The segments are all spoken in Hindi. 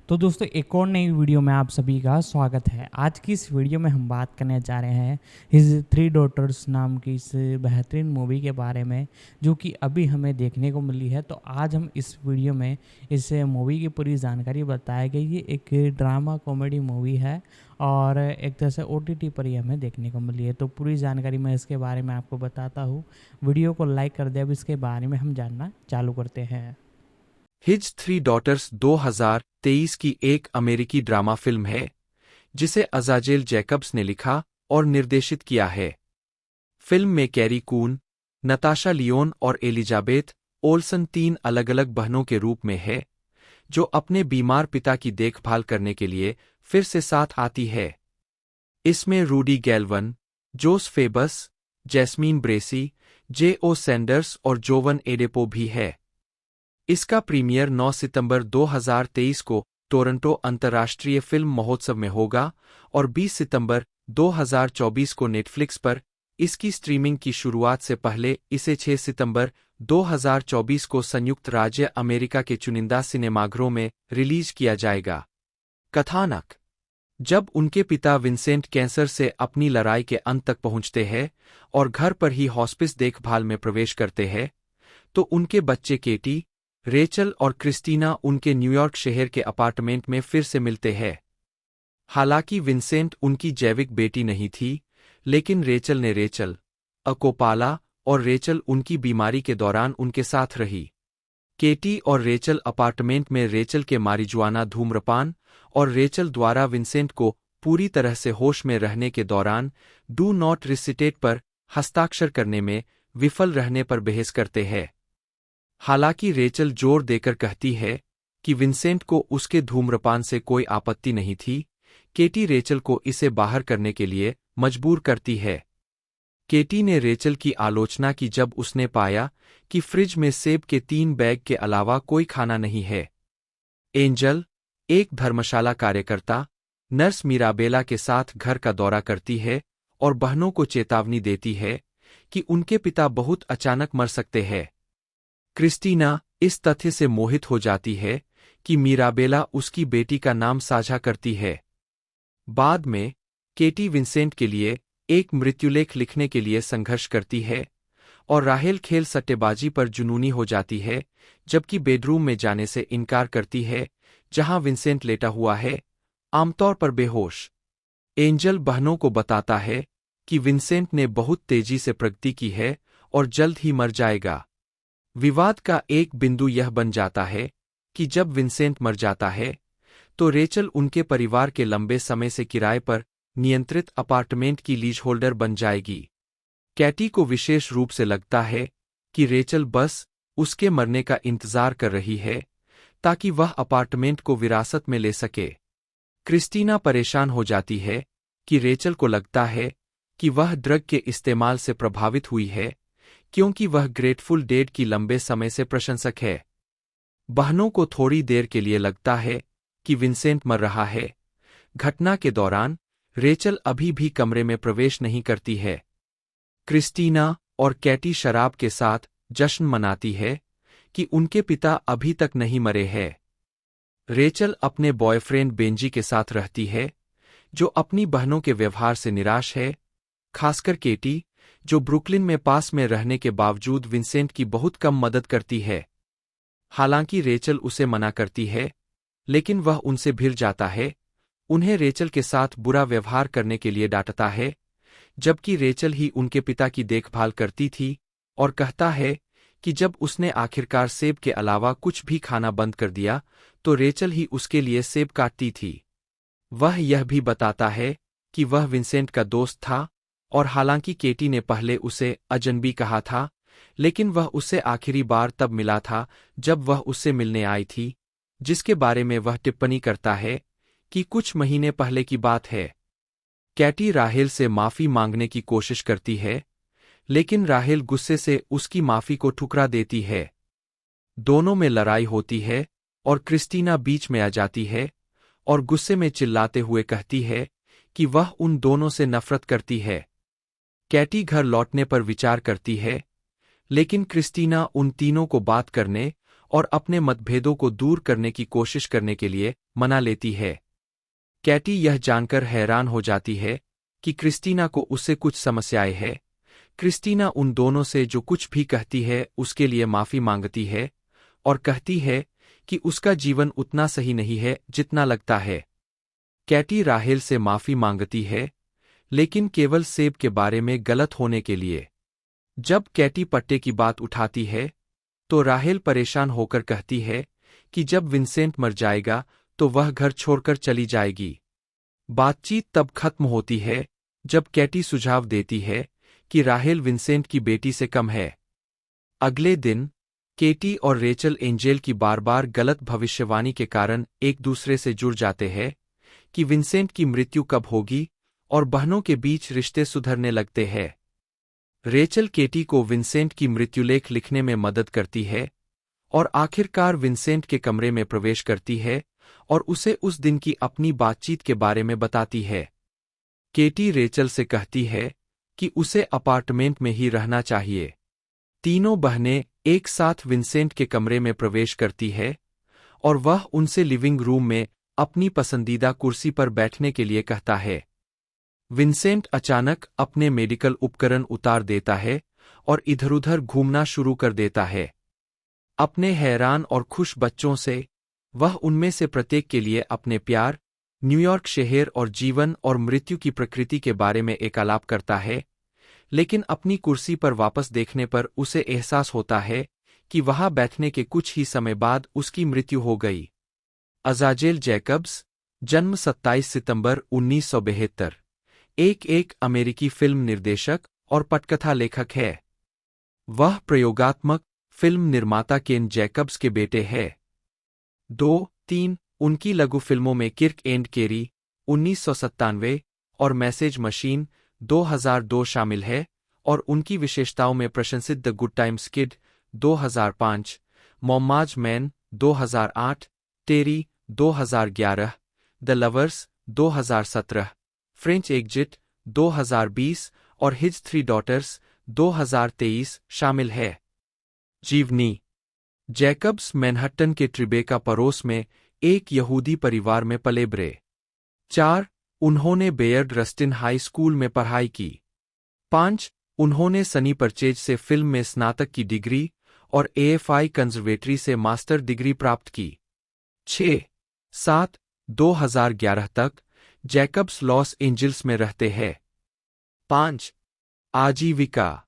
तो दोस्तों एक और नई वीडियो में आप सभी का स्वागत है। आज की इस वीडियो में हम बात करने जा रहे हैं हिज थ्री डॉटर्स नाम की इस बेहतरीन मूवी के बारे में, जो कि अभी हमें देखने को मिली है। तो आज हम इस वीडियो में इस मूवी की पूरी जानकारी बताई गई। ये एक ड्रामा कॉमेडी मूवी है और एक तरह से OTT पर ही हमें देखने को मिली है। तो पूरी जानकारी मैं इसके बारे में आपको बताता हूँ। वीडियो को लाइक कर दे। अब इसके बारे में हम जानना चालू करते हैं। हिज थ्री डॉटर्स 2023 की एक अमेरिकी ड्रामा फिल्म है जिसे अज़ाजेल जैकब्स ने लिखा और निर्देशित किया है। फिल्म में कैरी कून, नताशा लियोन और एलिजाबेथ ओल्सन तीन अलग-अलग बहनों के रूप में है जो अपने बीमार पिता की देखभाल करने के लिए फिर से साथ आती है। इसमें रूडी गैल्वन, जोस फेबस, जैस्मीन ब्रेसी, J.O. सैंडर्स और जोवन एडेपो भी है। इसका प्रीमियर 9 सितंबर 2023 को टोरंटो अंतर्राष्ट्रीय फिल्म महोत्सव में होगा और 20 सितंबर 2024 को नेटफ्लिक्स पर इसकी स्ट्रीमिंग की शुरुआत से पहले इसे 6 सितंबर 2024 को संयुक्त राज्य अमेरिका के चुनिंदा सिनेमाघरों में रिलीज किया जाएगा। कथानक: जब उनके पिता विंसेंट कैंसर से अपनी लड़ाई के अंत तक पहुंचते हैं और घर पर ही हॉस्पिस देखभाल में प्रवेश करते हैं, तो उनके बच्चे केटी, रेचल और क्रिस्टीना उनके न्यूयॉर्क शहर के अपार्टमेंट में फिर से मिलते हैं। हालांकि विंसेंट उनकी जैविक बेटी नहीं थी, लेकिन रेचल ने रेचल को पाला और रेचल उनकी बीमारी के दौरान उनके साथ रही। केटी और रेचल अपार्टमेंट में रेचल के मारिजुआना धूम्रपान और रेचल द्वारा विंसेंट को पूरी तरह से होश में रहने के दौरान डू नॉट रिसिटेट पर हस्ताक्षर करने में विफल रहने पर बहस करते हैं। हालांकि रेचल जोर देकर कहती है कि विंसेंट को उसके धूम्रपान से कोई आपत्ति नहीं थी, केटी रेचल को इसे बाहर करने के लिए मजबूर करती है। केटी ने रेचल की आलोचना की जब उसने पाया कि फ्रिज में सेब के 3 बैग के अलावा कोई खाना नहीं है। एंजल, एक धर्मशाला कार्यकर्ता, नर्स मिराबेला के साथ घर का दौरा करती है और बहनों को चेतावनी देती है कि उनके पिता बहुत अचानक मर सकते हैं। क्रिस्टीना इस तथ्य से मोहित हो जाती है कि मिराबेला उसकी बेटी का नाम साझा करती है। बाद में, केटी विंसेंट के लिए एक मृत्युलेख लिखने के लिए संघर्ष करती है और राहेल खेल सट्टेबाजी पर जुनूनी हो जाती है, जबकि बेडरूम में जाने से इनकार करती है जहां विंसेंट लेटा हुआ है, आमतौर पर बेहोश। एंजल बहनों को बताता है कि विंसेंट ने बहुत तेजी से प्रगति की है और जल्द ही मर जाएगा। विवाद का एक बिंदु यह बन जाता है कि जब विंसेंट मर जाता है, तो रेचल उनके परिवार के लंबे समय से किराए पर नियंत्रित अपार्टमेंट की लीज होल्डर बन जाएगी। कैटी को विशेष रूप से लगता है कि रेचल बस उसके मरने का इंतजार कर रही है ताकि वह अपार्टमेंट को विरासत में ले सके। क्रिस्टीना परेशान हो जाती है कि रेचल को लगता है कि वह ड्रग के इस्तेमाल से प्रभावित हुई है, क्योंकि वह ग्रेटफुल डेड की लंबे समय से प्रशंसक है। बहनों को थोड़ी देर के लिए लगता है कि विंसेंट मर रहा है। घटना के दौरान रेचल अभी भी कमरे में प्रवेश नहीं करती है। क्रिस्टीना और कैटी शराब के साथ जश्न मनाती है कि उनके पिता अभी तक नहीं मरे हैं। रेचल अपने बॉयफ्रेंड बेंजी के साथ रहती है, जो अपनी बहनों के व्यवहार से निराश है, खासकर केटी, जो ब्रुकलिन में पास में रहने के बावजूद विंसेंट की बहुत कम मदद करती है। हालांकि रेचल उसे मना करती है, लेकिन वह उनसे भिड़ जाता है, उन्हें रेचल के साथ बुरा व्यवहार करने के लिए डांटता है, जबकि रेचल ही उनके पिता की देखभाल करती थी, और कहता है कि जब उसने आखिरकार सेब के अलावा कुछ भी खाना बंद कर दिया, तो रेचल ही उसके लिए सेब काटती थी। वह यह भी बताता है कि वह विंसेंट का दोस्त था, और हालांकि केटी ने पहले उसे अजनबी कहा था, लेकिन वह उससे आखिरी बार तब मिला था जब वह उससे मिलने आई थी, जिसके बारे में वह टिप्पणी करता है कि कुछ महीने पहले की बात है। कैटी राहेल से माफी मांगने की कोशिश करती है, लेकिन राहेल गुस्से से उसकी माफी को ठुकरा देती है। दोनों में लड़ाई होती है और क्रिस्टीना बीच में आ जाती है और गुस्से में चिल्लाते हुए कहती है कि वह उन दोनों से नफरत करती है। कैटी घर लौटने पर विचार करती है, लेकिन क्रिस्टीना उन तीनों को बात करने और अपने मतभेदों को दूर करने की कोशिश करने के लिए मना लेती है। कैटी यह जानकर हैरान हो जाती है कि क्रिस्टीना को उससे कुछ समस्याएं हैं। क्रिस्टीना उन दोनों से जो कुछ भी कहती है उसके लिए माफी मांगती है और कहती है कि उसका जीवन उतना सही नहीं है जितना लगता है। कैटी राहेल से माफी मांगती है, लेकिन केवल सेब के बारे में गलत होने के लिए। जब कैटी पट्टे की बात उठाती है तो राहेल परेशान होकर कहती है कि जब विंसेंट मर जाएगा तो वह घर छोड़कर चली जाएगी। बातचीत तब खत्म होती है जब कैटी सुझाव देती है कि राहेल विंसेंट की बेटी से कम है। अगले दिन केटी और रेचल एंजेल की बार-बार गलत भविष्यवाणी के कारण एक दूसरे से जुड़ जाते हैं कि विंसेंट की मृत्यु कब होगी, और बहनों के बीच रिश्ते सुधरने लगते हैं। रेचल केटी को विंसेंट की मृत्युलेख लिखने में मदद करती है और आखिरकार विंसेंट के कमरे में प्रवेश करती है और उसे उस दिन की अपनी बातचीत के बारे में बताती है। केटी रेचल से कहती है कि उसे अपार्टमेंट में ही रहना चाहिए। तीनों बहनें एक साथ विंसेंट के कमरे में प्रवेश करती है और वह उनसे लिविंग रूम में अपनी पसंदीदा कुर्सी पर बैठने के लिए कहता है। विंसेंट अचानक अपने मेडिकल उपकरण उतार देता है और इधर-उधर घूमना शुरू कर देता है। अपने हैरान और खुश बच्चों से वह उनमें से प्रत्येक के लिए अपने प्यार, न्यूयॉर्क शहर और जीवन और मृत्यु की प्रकृति के बारे में एक आलाप करता है, लेकिन अपनी कुर्सी पर वापस देखने पर उसे एहसास होता है कि वहां बैठने के कुछ ही समय बाद उसकी मृत्यु हो गई। अज़ाजेल जैकब्स, जन्म 27 सितंबर 1972, एक अमेरिकी फिल्म निर्देशक और पटकथा लेखक है। वह प्रयोगात्मक फिल्म निर्माता केन जैकब्स के बेटे हैं। 2-3 उनकी लघु फिल्मों में किर्क एंड केरी 1997 और मैसेज मशीन 2002 शामिल है, और उनकी विशेषताओं में प्रशंसित the good times kid 2005, momma's man 2008, Terri 2011, the lovers 2017, French exit 2020 और हिज 3 डॉटर्स 2023 शामिल है। जीवनी। जैकब्स मैनहट्टन के ट्रिबेका पड़ोस में एक यहूदी परिवार में पले बड़े। 4 उन्होंने बेयर्ड रस्टिन हाई स्कूल में पढ़ाई की। 5 उन्होंने सनी परचेज से फिल्म में स्नातक की डिग्री और AFI कंजर्वेटरी से मास्टर डिग्री प्राप्त की। 6-7 2011 तक जैकब्स लॉस एंजिल्स में रहते हैं। 5 आजीविका।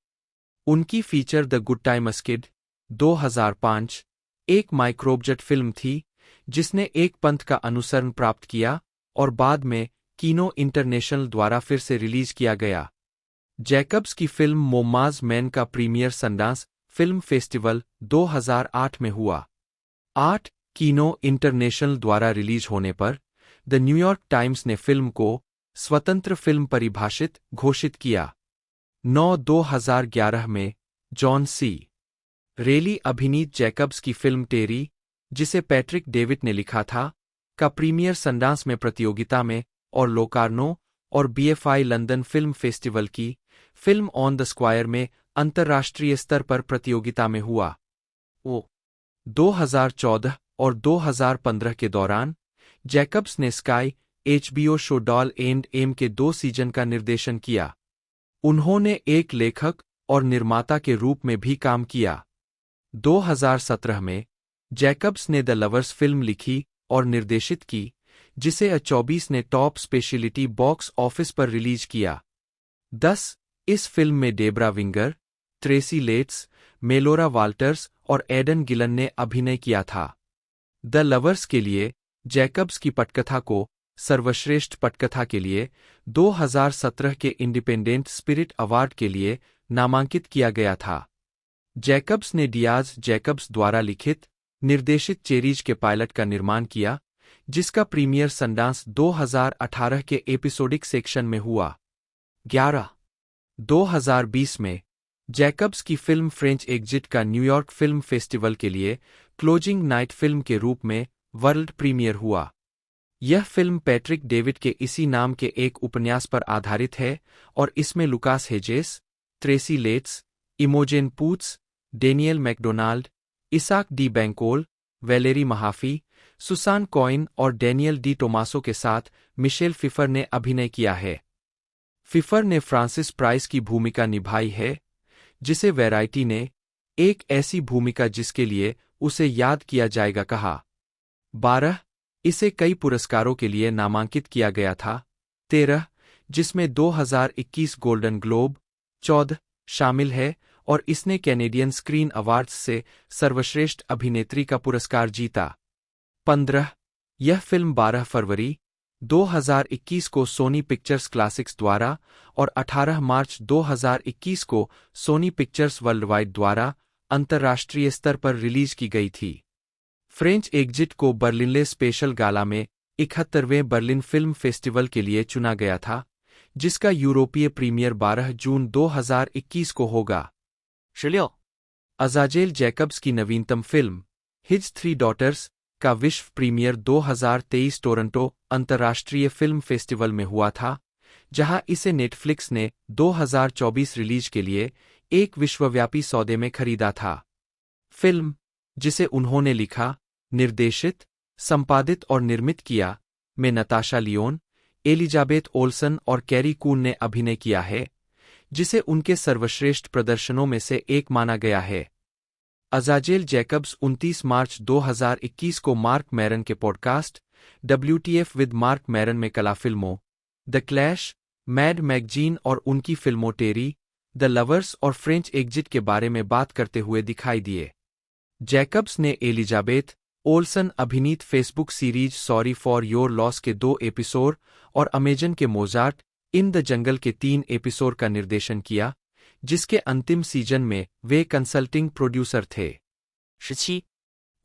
उनकी feature the good times kid 2005 एक माइक्रोबजट फिल्म थी जिसने एक पंथ का अनुसरण प्राप्त किया और बाद में कीनो इंटरनेशनल द्वारा फिर से रिलीज किया गया। जैकब्स की फिल्म मोम्माज मैन का प्रीमियर सनडांस फिल्म फेस्टिवल 2008 में हुआ। 8 कीनो इंटरनेशनल द्वारा रिलीज होने पर द न्यूयॉर्क टाइम्स ने फिल्म को स्वतंत्र फिल्म परिभाषित घोषित किया। 9 2011 में जॉन सी रेली अभिनीत जैकब्स की फिल्म टेरी, जिसे पैट्रिक डेविड ने लिखा था, का प्रीमियर सनडांस में प्रतियोगिता में और लोकार्नो और BFI लंदन फिल्म फेस्टिवल की फिल्म ऑन द स्क्वायर में अंतर्राष्ट्रीय स्तर पर प्रतियोगिता में हुआ। 2014 और 2015 के दौरान जैकब्स ने Sky HBO show Doll and Em के 2 सीजन का निर्देशन किया। उन्होंने एक लेखक और निर्माता के रूप में भी काम किया। 2017 में जैकब्स ने द लवर्स फिल्म लिखी और निर्देशित की, जिसे A24 ने टॉप स्पेशलिटी बॉक्स ऑफिस पर रिलीज किया। 10 इस फिल्म में Debra Winger, Tracy Letts, Melora Walters और एडन गिलन ने अभिनय किया था। द लवर्स के लिए जैकब्स की पटकथा को सर्वश्रेष्ठ पटकथा के लिए 2017 के इंडिपेंडेंट स्पिरिट अवार्ड के लिए नामांकित किया गया था। जैकब्स ने डियाज जैकब्स द्वारा लिखित, निर्देशित चेरीज के पायलट का निर्माण किया, जिसका प्रीमियर सनडांस 2018 के एपिसोडिक सेक्शन में हुआ। 11 2020 में जैकब्स की फिल्म फ्रेंच एग्जिट का न्यूयॉर्क फिल्म फेस्टिवल के लिए क्लोजिंग नाइट फिल्म के रूप में वर्ल्ड प्रीमियर हुआ। यह फिल्म पैट्रिक डेविड के इसी नाम के एक उपन्यास पर आधारित है और इसमें Lucas Hedges, Tracy Letts, Imogen Poots, Daniel McDonald, Isaach De Bankole, Valerie Mahaffey, Susan Coyne और डैनियल डी टोमासो के साथ मिशेल फिफर ने अभिनय किया है। फिफर ने फ्रांसिस प्राइस की भूमिका निभाई है, जिसे वैरायटी ने एक ऐसी भूमिका जिसके लिए उसे याद किया जाएगा कहा। 12 इसे कई पुरस्कारों के लिए नामांकित किया गया था। 13 जिसमें 2021 गोल्डन ग्लोब 14 शामिल है और इसने कैनेडियन स्क्रीन अवार्ड्स से सर्वश्रेष्ठ अभिनेत्री का पुरस्कार जीता। 15 यह फिल्म 12 फरवरी 2021 को सोनी पिक्चर्स क्लासिक्स द्वारा और 18 मार्च 2021 को सोनी पिक्चर्स वर्ल्डवाइड द्वारा अंतर्राष्ट्रीय स्तर पर रिलीज की गई थी। फ्रेंच एग्जिट को बर्लिनले स्पेशल गाला में 71वें बर्लिन फिल्म फेस्टिवल के लिए चुना गया था, जिसका यूरोपीय प्रीमियर 12 जून 2021 को होगा। 16. अजाजेल जैकब्स की नवीनतम फिल्म हिज 3 डॉटर्स का विश्व प्रीमियर 2023 टोरंटो अंतर्राष्ट्रीय फिल्म फेस्टिवल में हुआ था, जहां इसे नेटफ्लिक्स ने 2024 रिलीज के लिए एक विश्वव्यापी सौदे में खरीदा था। फिल्म, जिसे उन्होंने लिखा, निर्देशित, संपादित और निर्मित किया, में नताशा लियोन, एलिजाबेथ ओल्सन और कैरी कून ने अभिनय किया है, जिसे उनके सर्वश्रेष्ठ प्रदर्शनों में से एक माना गया है। अजाजेल जैकब्स 29 मार्च 2021 को मार्क मैरन के पॉडकास्ट WTF विद मार्क मैरन में कला फिल्मों द क्लैश, मैड मैगजीन और उनकी फिल्मों टेरी, द लवर्स और फ्रेंच एग्जिट के बारे में बात करते हुए दिखाई दिए। जैकब्स ने एलिजाबेथ ओल्सन अभिनीत Facebook series sorry for your loss के 2 एपिसोड और अमेजन के मोजार्ट इन द जंगल के 3 एपिसोड का निर्देशन किया, जिसके अंतिम सीजन में वे कंसल्टिंग प्रोड्यूसर थे। 17.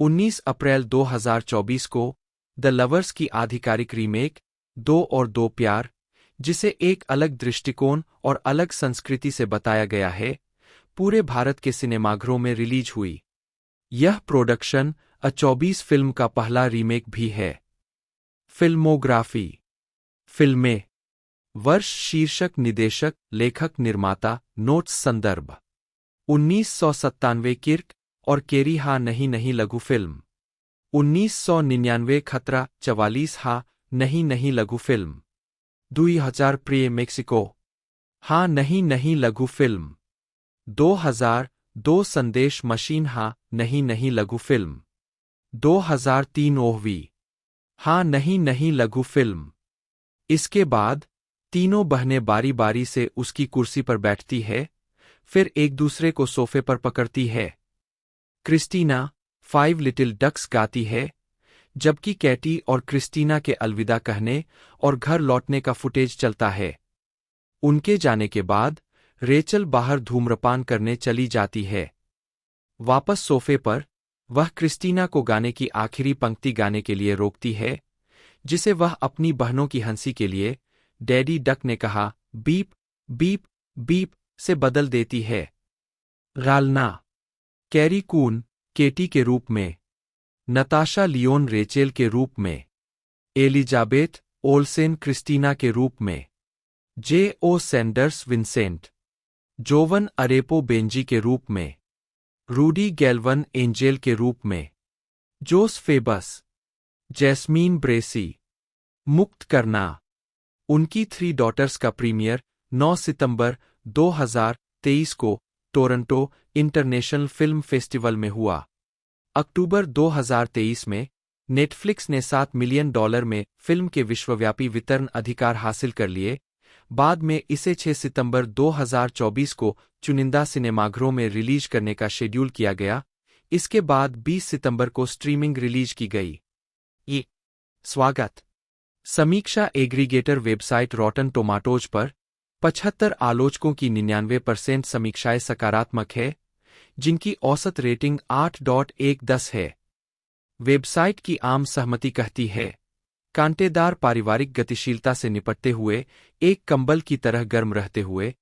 19 अप्रैल 2024 को द लवर्स की आधिकारिक रीमेक 2 और 2 प्यार, जिसे एक अलग दृष्टिकोण और अलग संस्कृति से बताया गया है, पूरे भारत के सिनेमाघरों में रिलीज हुई। यह प्रोडक्शन A24 फिल्म का पहला रीमेक भी है। फिल्मोग्राफी। फिल्में। वर्ष, शीर्षक, निदेशक, लेखक, निर्माता, नोट्स, संदर्भ। 1997 किर्क और केरी हाँ नहीं नहीं लघु फिल्म। 1999 खतरा 44 हाँ नहीं नहीं लघु फिल्म। 2000 प्रिय मेक्सिको हाँ नहीं नहीं लघु फिल्म। 2002 संदेश मशीन हाँ नहीं नहीं लघु फिल्म। 2003 ओहवी हाँ नहीं नहीं लघु फिल्म। इसके बाद तीनों बहनें बारी बारी से उसकी कुर्सी पर बैठती है, फिर एक दूसरे को सोफे पर पकड़ती है। क्रिस्टीना 5 लिटिल डक्स गाती है, जबकि कैटी और क्रिस्टीना के अलविदा कहने और घर लौटने का फुटेज चलता है। उनके जाने के बाद रेचल बाहर धूम्रपान करने चली जाती है। वापस सोफे पर वह क्रिस्टीना को गाने की आखिरी पंक्ति गाने के लिए रोकती है, जिसे वह अपनी बहनों की हंसी के लिए डैडी डक ने कहा बीप बीप बीप से बदल देती है। गालना। कैरी कून केटी के रूप में, नताशा लियोन रेचेल के रूप में, एलिजाबेथ ओल्सेन क्रिस्टीना के रूप में, J.O. सैंडर्स विंसेंट, जोवन अरेपो बेंजी के रूप में, रूडी गैल्वन एंजेल के रूप में, जोस फेबस, जैस्मीन ब्रेसी। मुक्त करना। उनकी 3 डॉटर्स का प्रीमियर 9 सितंबर 2023 को टोरंटो इंटरनेशनल फिल्म फेस्टिवल में हुआ। अक्टूबर 2023 में नेटफ्लिक्स ने $7 मिलियन में फिल्म के विश्वव्यापी वितरण अधिकार हासिल कर लिए। बाद में इसे 6 सितंबर 2024 को चुनिंदा सिनेमाघरों में रिलीज करने का शेड्यूल किया गया। इसके बाद 20 सितंबर को स्ट्रीमिंग रिलीज की गई। स्वागत। समीक्षा एग्रीगेटर वेबसाइट रॉटन टोमाटोज पर 75 आलोचकों की 99% समीक्षाएं सकारात्मक है, जिनकी औसत रेटिंग 8.1/10 है। वेबसाइट की आम सहमति कहती है, कांटेदार पारिवारिक गतिशीलता से निपटते हुए एक कंबल की तरह गर्म रहते हुए,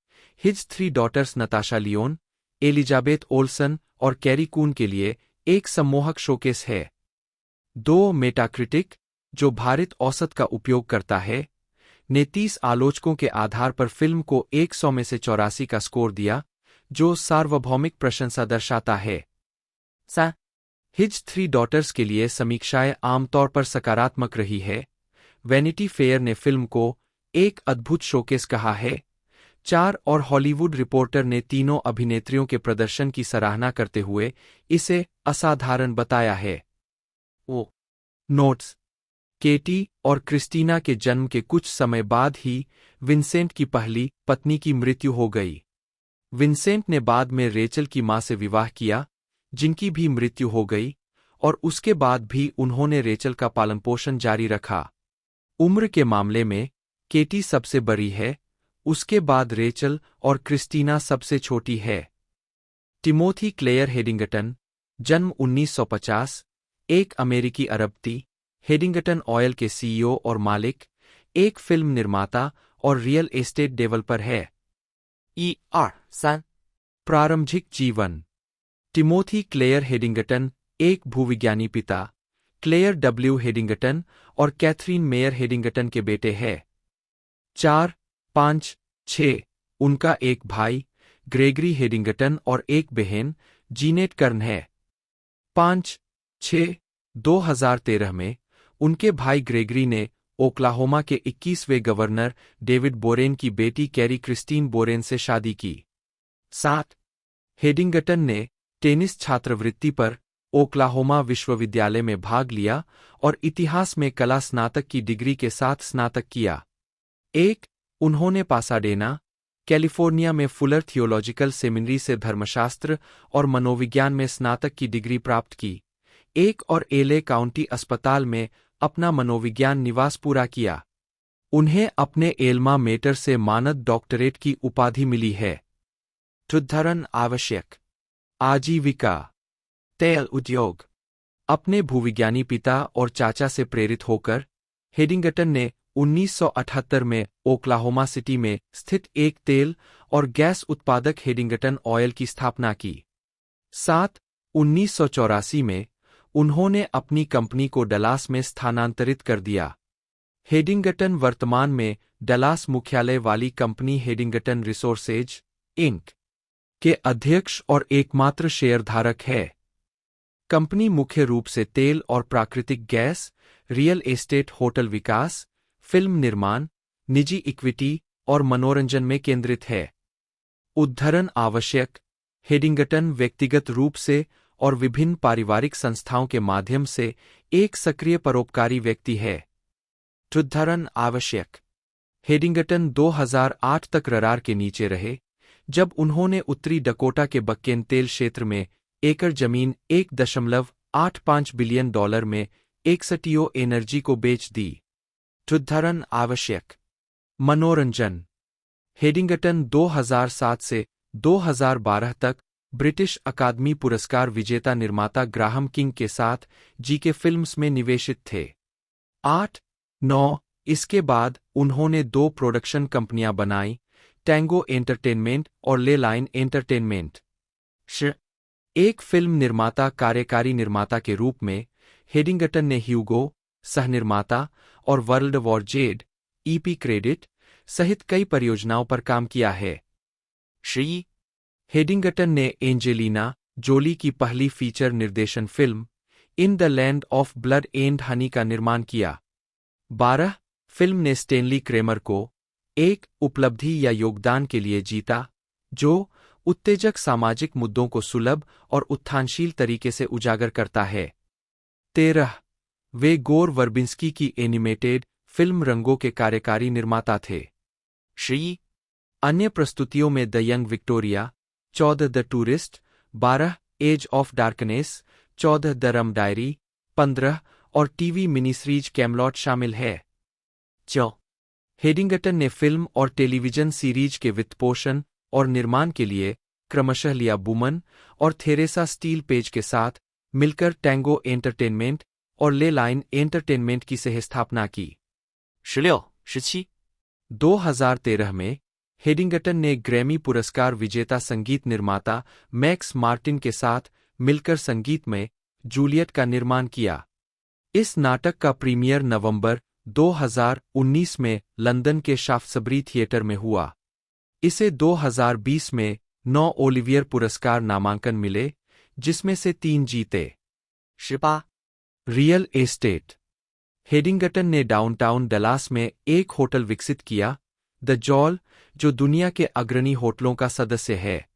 his 3 daughters Natasha Lyonne, Elizabeth Olsen और कैरी कून के लिए एक सम्मोहक शोकेस है। 2 मेटाक्रिटिक, जो भारित औसत का उपयोग करता है, ने 30 आलोचकों के आधार पर फिल्म को 100 में से 84 का स्कोर दिया, जो सार्वभौमिक प्रशंसा दर्शाता है। हिज थ्री डॉटर्स के लिए समीक्षाएं आमतौर पर सकारात्मक रही है। वैनिटी फेयर ने फिल्म को एक अद्भुत शोकेस कहा है। 4 और हॉलीवुड रिपोर्टर ने तीनों अभिनेत्रियों के प्रदर्शन की सराहना करते हुए इसे असाधारण बताया है। ओ नोट्स: केटी और क्रिस्टीना के जन्म के कुछ समय बाद ही विंसेंट की पहली पत्नी की मृत्यु हो गई। विंसेंट ने बाद में रेचल की मां से विवाह किया, जिनकी भी मृत्यु हो गई, और उसके बाद भी उन्होंने रेचल का पालनपोषण जारी रखा। उम्र के मामले में केटी सबसे बड़ी है, उसके बाद रेचल और क्रिस्टीना सबसे छोटी है। टिमोथी क्लेयर हेडिंगटन, जन्म 1950, एक अमेरिकी अरबती, हेडिंगटन ऑयल के सीईओ और मालिक, एक फिल्म निर्माता और रियल एस्टेट डेवलपर है। 1、2、3。प्रारंभिक जीवन: टिमोथी क्लेयर हेडिंगटन एक भूविज्ञानी पिता, क्लेयर डब्ल्यू हेडिंगटन और कैथरीन मेयर हेडिंगटन के बेटे हैं। 4, 5, 6 उनका एक भाई, ग्रेगरी हेडिंगटन और एक बहन, जीनेट कर्न है। 5, 6 2013 में उनके भाई ग्रेगरी ने ओक्लाहोमा के 21वें गवर्नर डेविड बोरेन की बेटी कैरी क्रिस्टीन बोरेन से शादी की। 7 हेडिंगटन ने टेनिस छात्रवृत्ति पर ओक्लाहोमा विश्वविद्यालय में भाग लिया और इतिहास में कला स्नातक की डिग्री के साथ स्नातक किया। 1 उन्होंने पासाडेना, कैलिफोर्निया में फुलर थियोलॉजिकल सेमिनरी से धर्मशास्त्र और मनोविज्ञान में स्नातक की डिग्री प्राप्त की। 1 और एले काउंटी अस्पताल में अपना मनोविज्ञान निवास पूरा किया। उन्हें अपने एल्मा मेटर से मानद डॉक्टरेट की उपाधि मिली है। उद्धरण आवश्यक: आजीविका, तेल उद्योग। अपने भूविज्ञानी पिता और चाचा से प्रेरित होकर हेडिंगटन ने 1978 में ओक्लाहोमा सिटी में स्थित एक तेल और गैस उत्पादक हेडिंगटन ऑयल की स्थापना की। 7 1984 में उन्होंने अपनी कंपनी को डलास में स्थानांतरित कर दिया। हेडिंगटन वर्तमान में डलास मुख्यालय वाली कंपनी हेडिंगटन रिसोर्सेज, इंक. के अध्यक्ष और एकमात्र शेयरधारक है। कंपनी मुख्य रूप से तेल और प्राकृतिक गैस, रियल एस्टेट, होटल विकास, फिल्म निर्माण, निजी इक्विटी और मनोरंजन में केंद्रित है। उद्धरण आवश्यक: हेडिंगटन व्यक्तिगत रूप से और विभिन्न पारिवारिक संस्थाओं के माध्यम से एक सक्रिय परोपकारी व्यक्ति है। उद्धरण आवश्यक: हेडिंगटन 2008 तक रडार के नीचे रहे, जब उन्होंने उत्तरी डकोटा के बक्केन तेल क्षेत्र में एकड़ जमीन $1.85 बिलियन में एक्सटीओ एनर्जी को बेच दी। उद्धरण आवश्यक: मनोरंजन: हेडिंगटन 2007 से 2012 तक ब्रिटिश अकादमी पुरस्कार विजेता निर्माता ग्राहम किंग के साथ जीके फिल्म्स में निवेशित थे। 8, 9 इसके बाद उन्होंने 2 प्रोडक्शन कंपनियां बनाई, टैंगो एंटरटेनमेंट और ले लाइन एंटरटेनमेंट। एक फिल्म निर्माता कार्यकारी निर्माता के रूप में हेडिंगटन ने ह्यूगो, सहनिर्माता और world war Z, EP credit सहित कई परियोजनाओं पर काम किया है। 11、हेडिंगटन ने एंजेलिना जोली की पहली फीचर निर्देशन film in the land of blood and honey का निर्माण किया। 12 फिल्म ने स्टेनली क्रेमर को एक उपलब्धि या योगदान के लिए जीता, जो उत्तेजक सामाजिक मुद्दों को सुलभ और उत्थानशील तरीके से उजागर करता है। 13 वे गोर वर्बिंस्की की एनिमेटेड फिल्म रंगों के कार्यकारी निर्माता थे। 11、अन्य प्रस्तुतियों में the Young Victoria, 14 the Tourist, 12 Edge of Darkness, 14 the Rum Diary, 15 और टीवी मिनी सीरीज कैमलॉट शामिल है। 9、हेडिंगटन ने फिल्म और टेलीविजन सीरीज के वित्तपोषण और निर्माण के लिए क्रमशः लिया बुमन और थेरेसा स्टील पेज के साथ मिलकर टैंगो एंटरटेनमेंट और ले लाइन एंटरटेनमेंट की सहस्थापना की। 16、17、 2013 में हेडिंगटन ने ग्रैमी पुरस्कार विजेता संगीत निर्माता मैक्स मार्टिन के साथ मिलकर संगीत में जूलियट का निर्माण किया। इस नाटक का प्रीमियर नवंबर 2019 में लंदन के शाफ्टसबरी थिएटर में हुआ। इसे 2020 में 9 ओलिवियर पुरस्कार नामांकन मिले, जिसमें से 3 जीते। 18。 रियल एस्टेट। हेडिंगटन ने डाउनटाउन डलास में एक होटल विकसित किया, द जॉल, जो दुनिया के अग्रणी होटलों का सदस्य है।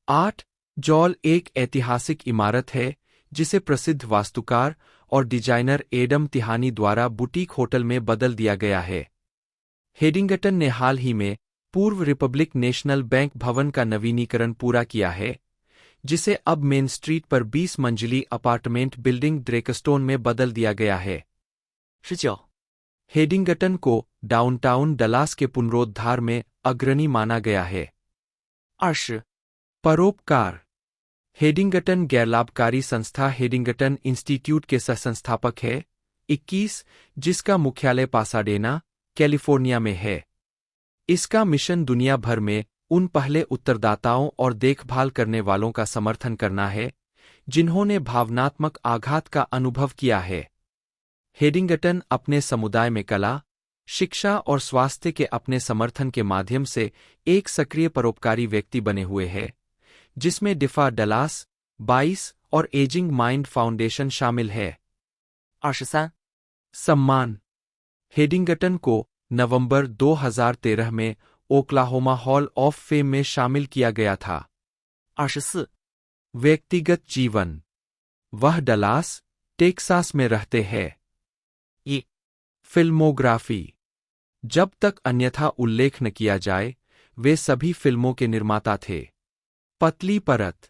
8। जॉल एक ऐतिहासिक इमारत है जिसे प्रसिद्ध वास्तुकार और डिजाइनर एडम तिहानी द्वारा बुटीक होटल में बदल दिया गया है। हेडिंगटन ने हाल ही में पूर्व रिपब्लिक नेशनल बैंक भवन का नवीनीकरण पूरा किया है, जिसे अब मेन स्ट्रीट पर 20 मंजिली अपार्टमेंट बिल्डिंग ड्रेकस्टोन में बदल दिया गया है। 19。 हेडिंगटन को डाउनटाउन डलास के पुनरोद्धार में अग्रणी माना गया है। 20。 परोपकार। हेडिंगटन गैरलाभकारी संस्था हेडिंगटन इंस्टीट्यूट के सह-संस्थापक है। 21, जिसका मुख्यालय पासाडेना, कैलिफोर्निया में है। इसका मिशन दुनिया भर में उन पहले उत्तरदाताओं और देखभाल करने वालों का समर्थन करना है जिन्होंने भावनात्मक आघात का अनुभव किया है। हेडिंगटन अपने समुदाय में कला, शिक्षा और स्वास्थ्य के अपने समर्थन के माध्यम से एक सक्रिय परोपकारी व्यक्ति बने हुए हैं, जिसमें डिफा डलास 22 और एजिंग माइंड फाउंडेशन शामिल है। 23。 सम्मान। हेडिंगटन को नवंबर 2013 में ओक्लाहोमा हॉल ऑफ फेम में शामिल किया गया था। 24। व्यक्तिगत जीवन। वह डलास, टेक्सास में रहते हैं। 1। फिल्मोग्राफी। जब तक अन्यथा उल्लेख न किया जाए, वे सभी फिल्मों के निर्माता थे। पतली परत।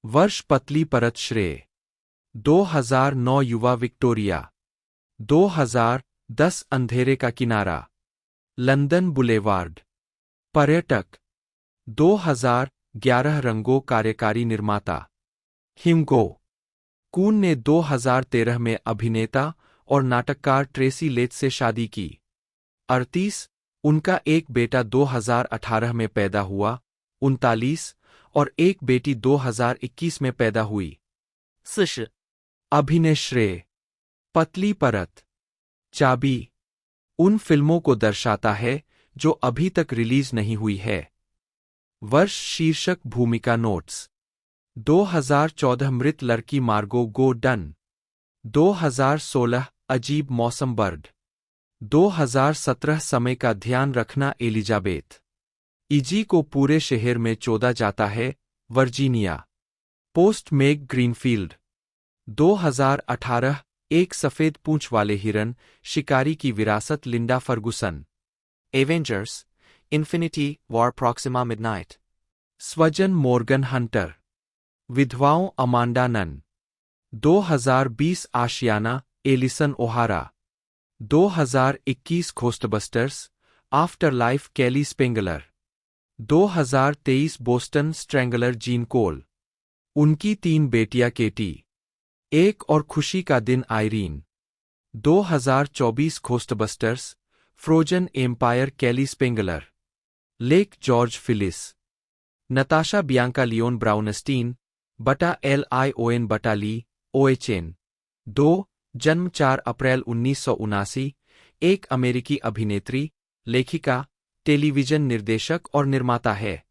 वर्ष पतली परत श्रेय 2009 युवा विक्टोरिया, 2010 अंधेरे का किनारा, लंदन बुलेवार्ड। पर्यटक 2011 रंगों कार्यकारी निर्माता। हिमगो। कून ने 2013 में अभिनेता और नाटककार ट्रेसी लेथ से शादी की। 38 उनका एक बेटा 2018 में पैदा हुआ, 39 और एक बेटी 2021 में पैदा हुई। 40। अभिनय श्रेय। पतली परत। चाबी उन फिल्मों को दर्शाता है जो अभी तक रिलीज नहीं हुई है। वर्ष शीर्षक भूमिका नोट्स। 2014 मृत लड़की मार्गो गो डन, 2016 अजीब मौसम बर्ड, 2017 समय का ध्यान रखना एलिजाबेथ। इजी को पूरे शहर में चोदा जाता है, वर्जीनिया। पोस्ट मेग ग्रीनफील्ड। 2018 एक सफेद पूंछ वाले हिरन शिकारी की विरासत Linda Ferguson. Avengers Infinity War Proxima Midnight. स्वजन मोर्गन हंटर। विधवाओं अमांडा नन। 2020 आशियाना Allison O'Hara. 2021 Ghostbusters Afterlife Callie Spengler. 2023 Boston Strangler Jean Cole. उनकी 3 बेटियां केटी, एक और खुशी का दिन Irene. 2024 Ghostbusters Frozen Empire Callie Spengler. Lake George Phyllis. Natasha Bianca Lyonne Braunstein बटा LION बटा ली OHN। 2 जन्म 4 अप्रैल 1979, एक अमेरिकी अभिनेत्री, लेखिका, टेलीविजन निर्देशक और निर्माता है।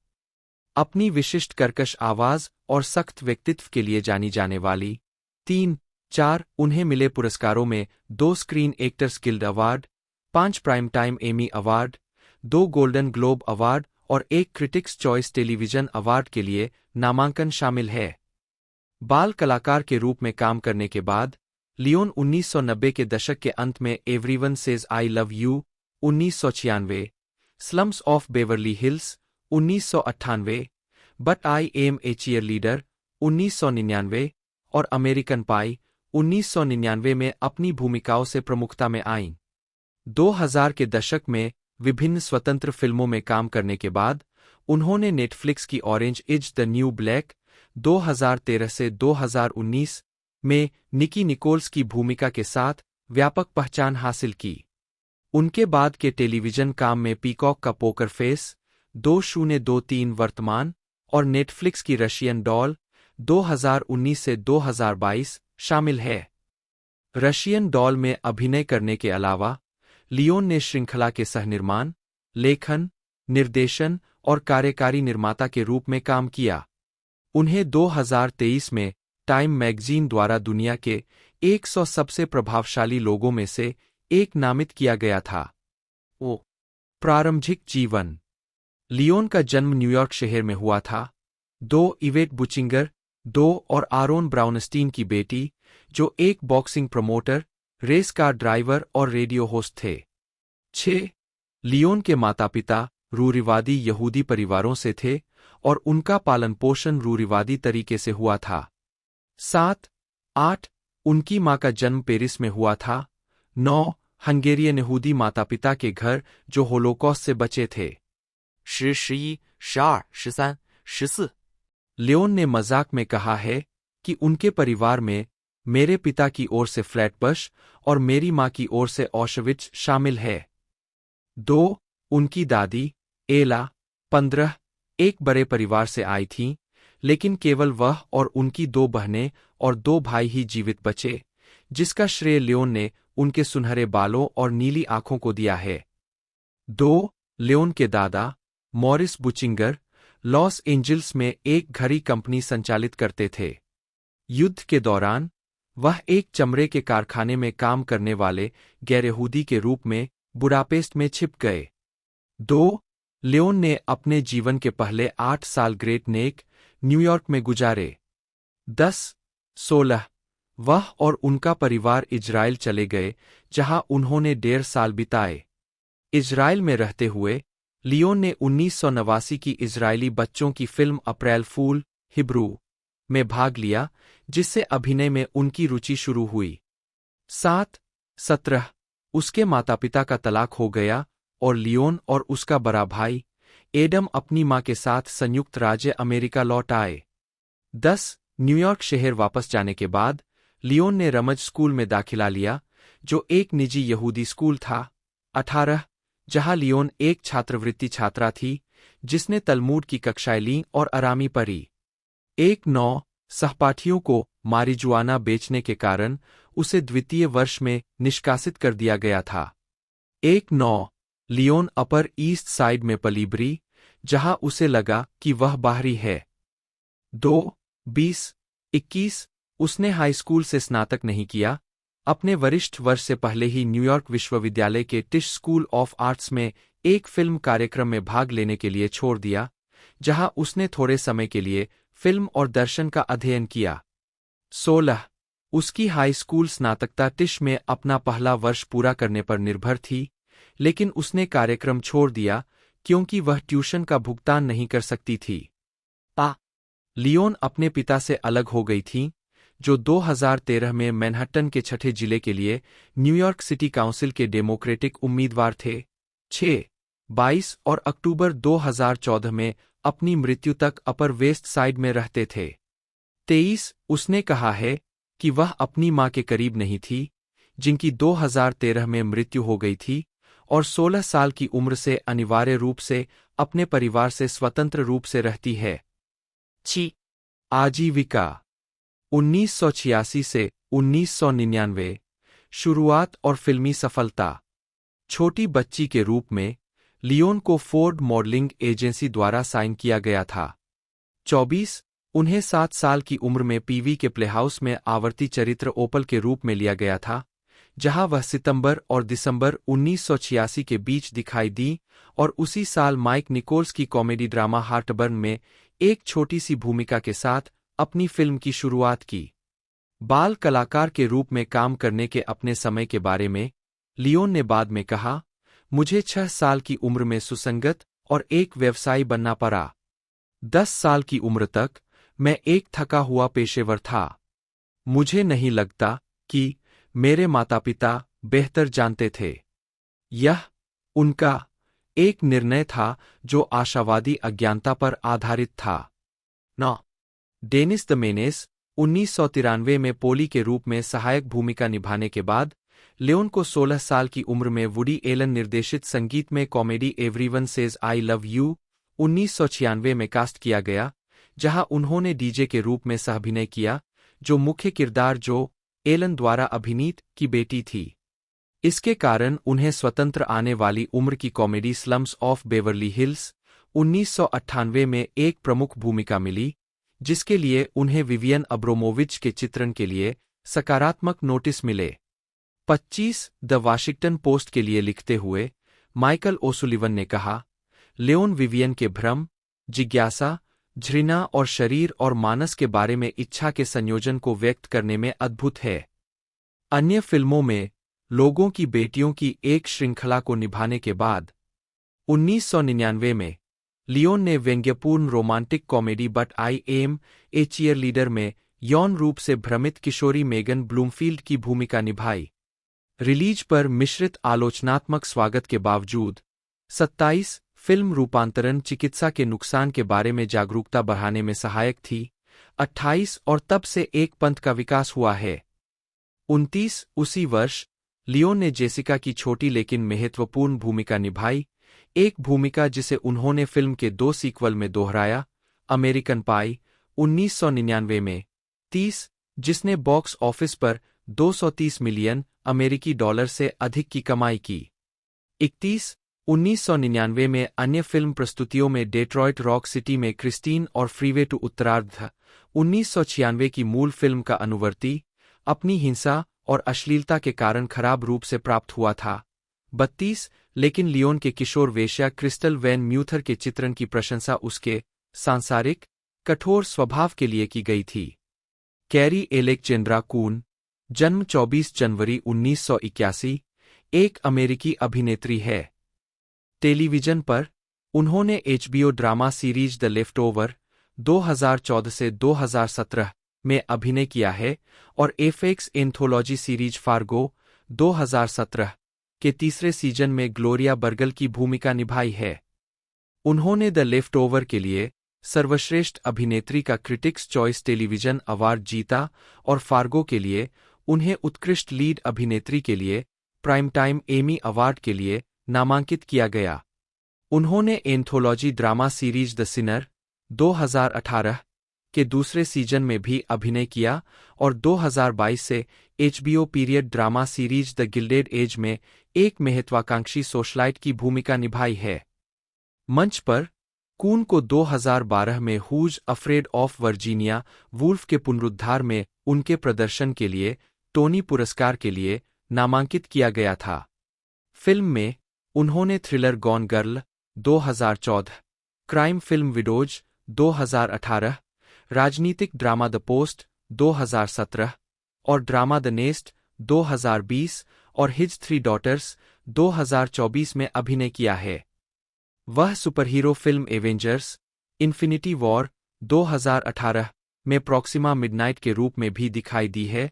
अपनी विशिष्ट कर्कश आवाज और सख्त व्यक्तित्व के लिए जानी जाने वाली। 3-4 उन्हें मिले पुरस्कारों में 2 screen actors guild award, 5 prime time Emmy award, 2 golden globe award और 1 क्रिटिक्स चॉइस टेलीविजन अवार्ड के लिए नामांकन शामिल है। बाल कलाकार के रूप में काम करने के बाद, लियोन 1990 के दशक के अंत में Everyone Says I Love You 1996, Slums of Beverly Hills 1998, But I am a Cheerleader 1999 और अमेरिकन पाई 1999 में अपनी भूमिकाओं से प्रमुखता में आईं। 2000 के दशक में विभिन्न स्वतंत्र फिल्मों में काम करने के बाद, उन्होंने नेटफ्लिक्स की orange Is the New black 2013 से 2019 में निकी निकोल्स की भूमिका के साथ व्यापक पहचान हासिल की। उनके बाद के टेलीविजन काम में पीकॉक का पोकर फेस 2023 वर्तमान और नेटफ्लिक्स की रशियन डॉल 2019 से 2022 शामिल है। रशियन डॉल में अभिनय करने के अलावा, लियोन ने श्रृंखला के सहनिर्माण, लेखन, निर्देशन और कार्यकारी निर्माता के रूप में काम किया। उन्हें 2023 में टाइम मैगजीन द्वारा दुनिया के 100 सबसे प्रभावशाली लोगों में से एक नामित किया गया था।五、प्रारंभिक जीवन। लियोन का जन्म न्यूयॉर्क शहर में हुआ था। 2 इवेट बुचिंगर, 2 और आरोन ब्राउनस्टीन की बेटी, जो एक boxing promoter, race car driver और रेडियो होस्ट थे। 6 लियोन के माता पिता रूढ़िवादी यहूदी परिवारों से थे और उनका पालन पोषण रूढ़िवादी तरीके से हुआ था। 7 8 उनकी मां का जन्म पेरिस में हुआ था। 9 हंगेरियन यहूदी माता पिता के घर जो होलोकॉस्ट से बचे थे। 10、11、12、13、14。लियोन ने मजाक में कहा है कि उनके परिवार में मेरे पिता की ओर से फ्लैटबश और मेरी मां की ओर से ऑशविट्ज शामिल है। 2 उनकी दादी एला 15 एक बड़े परिवार से आई थीं, लेकिन केवल वह और उनकी 2 बहनें और 2 भाई ही जीवित बचे, जिसका श्रेय लियोन ने उनके सुनहरे बालों और नीली आंखों को दिया है। 2 लियोन के दादा मॉरिस बुचिंगर लॉस एंजल्स में एक घड़ी कंपनी संचालित करते थे। युद्ध के दौरान वह एक चमड़े के कारखाने में काम करने वाले गैर-यहूदी के रूप में बुडापेस्ट में छिप गए। 2 लियोन ने अपने जीवन के पहले 8 साल ग्रेट नेक, न्यूयॉर्क में गुजारे। 10 16 वह और उनका परिवार इजराइल चले गए, जहां उन्होंने 1.5 साल बिताए। इजराइल में रहते हुए लियोन ने 1989 की इजरायली बच्चों की फिल्म अप्रैल फूल हिब्रू में भाग लिया, जिससे अभिनय में उनकी रुचि शुरू हुई। 7 17 उसके माता पिता का तलाक हो गया और लियोन और उसका बड़ा भाई एडम अपनी मां के साथ संयुक्त राज्य अमेरिका लौट आए। 10 न्यूयॉर्क शहर वापस जाने के बाद लियोन ने रमज स्कूल में दाखिला लिया, जो एक निजी यहूदी स्कूल था। 18 जहां लियोन एक छात्रवृत्ति छात्रा थी, जिसने तलमूड की कक्षाएं लीं और आरामी पढ़ी। 9 सहपाठियों को मारिजुआना बेचने के कारण उसे द्वितीय वर्ष में निष्कासित कर दिया गया था। 9 लियोन अपर ईस्ट साइड में पलीबरी, जहां उसे लगा कि वह बाहरी है। 2 20 21 उसने हाई स्कूल से स्नातक नहीं किया। अपने वरिष्ठ वर्ष से पहले ही न्यूयॉर्क विश्वविद्यालय के टिश स्कूल ऑफ आर्ट्स में एक फिल्म कार्यक्रम में भाग लेने के लिए छोड़ दिया, जहां उसने थोड़े समय के लिए फिल्म और दर्शन का अध्ययन किया। 16 उसकी हाई स्कूल स्नातकता टिश में अपना पहला वर्ष पूरा करने पर निर्भर थी, लेकिन उसने कार्यक्रम छोड़ दिया क्योंकि वह ट्यूशन का भुगतान नहीं कर सकती थी। लियोन अपने पिता से अलग हो गई थीं, जो 2013 में मैनहट्टन के 6ठे जिले के लिए न्यूयॉर्क सिटी काउंसिल के डेमोक्रेटिक उम्मीदवार थे। 6 22 और अक्टूबर 2014 में अपनी मृत्यु तक अपर वेस्ट साइड में रहते थे। 23 उसने कहा है कि वह अपनी मां के करीब नहीं थी, जिनकी 2013 में मृत्यु हो गई थी, और 16 साल की उम्र से अनिवार्य रूप से अपने परिवार से स्वतंत्र रूप से रहती है। 7、आजीविका 1986 से 1999 शुरुआत और फिल्मी सफलता। छोटी बच्ची के रूप में लियोन को फोर्ड मॉडलिंग एजेंसी द्वारा साइन किया गया था। 24 उन्हें 7 साल की उम्र में पीवी के प्लेहाउस में आवर्ती चरित्र ओपल के रूप में लिया गया था, जहां वह सितंबर और दिसंबर 1986 के बीच दिखाई दी, और उसी साल माइक निकोल्स की कॉमेडी ड्रामा हार्टबर्न में एक छोटी सी भूमिका के साथ अपनी फिल्म की शुरुआत की। बाल कलाकार के रूप में काम करने के अपने समय के बारे में लियोन ने बाद में कहा, मुझे 6 साल की उम्र में सुसंगत और एक व्यवसायी बनना पड़ा। 10 साल की उम्र तक मैं एक थका हुआ पेशेवर था। मुझे नहीं लगता कि मेरे माता पिता बेहतर जानते थे। यह उनका एक निर्णय था जो आशावादी अज्ञानता पर आधारित था। 9 डेनिस द मेनेस 1993 में पोली के रूप में सहायक भूमिका निभाने के बाद लियोन को 16 साल की उम्र में वुडी एलन निर्देशित संगीतमय comedy everyone Says I Love You 1996 में कास्ट किया गया, जहां उन्होंने डीजे के रूप में सह-अभिनय किया, जो मुख्य किरदार जो एलन द्वारा अभिनीत की बेटी थी। इसके कारण उन्हें स्वतंत्र आने वाली उम्र की comedy slums of Beverly Hills 1998 में एक प्रमुख भूमिका मिली, जिसके लिए उन्हें विवियन अब्रोमोविच के चित्रण के लिए सकारात्मक नोटिस मिले। 25 द वाशिंगटन पोस्ट के लिए लिखते हुए माइकल ओसुलिवन ने कहा, लियोन विवियन के भ्रम, जिज्ञासा, घृणा और शरीर और मानस के बारे में इच्छा के संयोजन को व्यक्त करने में अद्भुत है। अन्य फिल्मों में लोगों की बेटियों की एक श्रृंखला को निभाने के बाद 1999 में लियोन ने व्यंग्यपूर्ण romantic comedy but I am a cheerleader में यौन रूप से भ्रमित किशोरी मेगन ब्लूमफील्ड की भूमिका निभाई। रिलीज पर मिश्रित आलोचनात्मक स्वागत के बावजूद 27 फिल्म रूपांतरण चिकित्सा के नुकसान के बारे में जागरूकता बढ़ाने में सहायक थी। 28 और तब से एक पंथ का विकास हुआ है। 29 उसी वर्ष लियोन ने जेसिका की छोटी लेकिन महत्वपूर्ण भूमिका निभाई, एक भूमिका जिसे उन्होंने फिल्म के 2 सीक्वल में दोहराया, अमेरिकन पाई 1999 में 30, जिसने बॉक्स ऑफिस पर 230 मिलियन अमेरिकी डॉलर से अधिक की कमाई की। 31 1999 में अन्य फिल्म प्रस्तुतियों में डेट्रॉयट रॉक सिटी में क्रिस्टीन और फ्रीवे टू उत्तरार्ध 1996 की मूल फिल्म का अनुवर्ती अपनी हिंसा और अश्लीलता के कारण खराब रूप से प्राप्त हुआ था। 32 लेकिन लियोन के किशोर वेश्या क्रिस्टल वैन म्यूथर के चित्रण की प्रशंसा उसके सांसारिक कठोर स्वभाव के लिए की गई थी। कैरी एलेक्जेंड्रा कून, जन्म 24 जनवरी 1981, एक अमेरिकी अभिनेत्री है। टेलीविजन पर उन्होंने HBO drama series the leftover 2014 से 2017 में अभिनय किया है और FX एंथोलॉजी सीरीज फार्गो 2017 के तीसरे सीजन में ग्लोरिया बर्गल की भूमिका निभाई है। उन्होंने द लेफ्टओवर के लिए सर्वश्रेष्ठ अभिनेत्री का क्रिटिक्स चॉइस टेलीविजन अवार्ड जीता और फार्गो के लिए उन्हें उत्कृष्ट लीड अभिनेत्री के लिए प्राइम टाइम एमी अवार्ड के लिए नामांकित किया गया। उन्होंने anthology drama series the Sinner 2018 के दूसरे सीजन में भी अभिनय किया और 2022 से HBO period drama series the Gilded Age में एक महत्वाकांक्षी सोशलाइट की भूमिका निभाई है। मंच पर कून को 2012 में Who's Afraid of Virginia Woolf के पुनरुद्धार में उनके प्रदर्शन के लिए टोनी पुरस्कार के लिए नामांकित किया गया था। फिल्म में उन्होंने thriller gone girl 2014, crime film widows 2018, राजनीतिक ड्रामा द पोस्ट 2017 और ड्रामा द नेस्ट 2020 और हिज 3 डॉटर्स 2024 में अभिनय किया है। वह superhero film Avengers Infinity War 2018 में प्रॉक्सिमा मिडनाइट के रूप में भी दिखाई दी है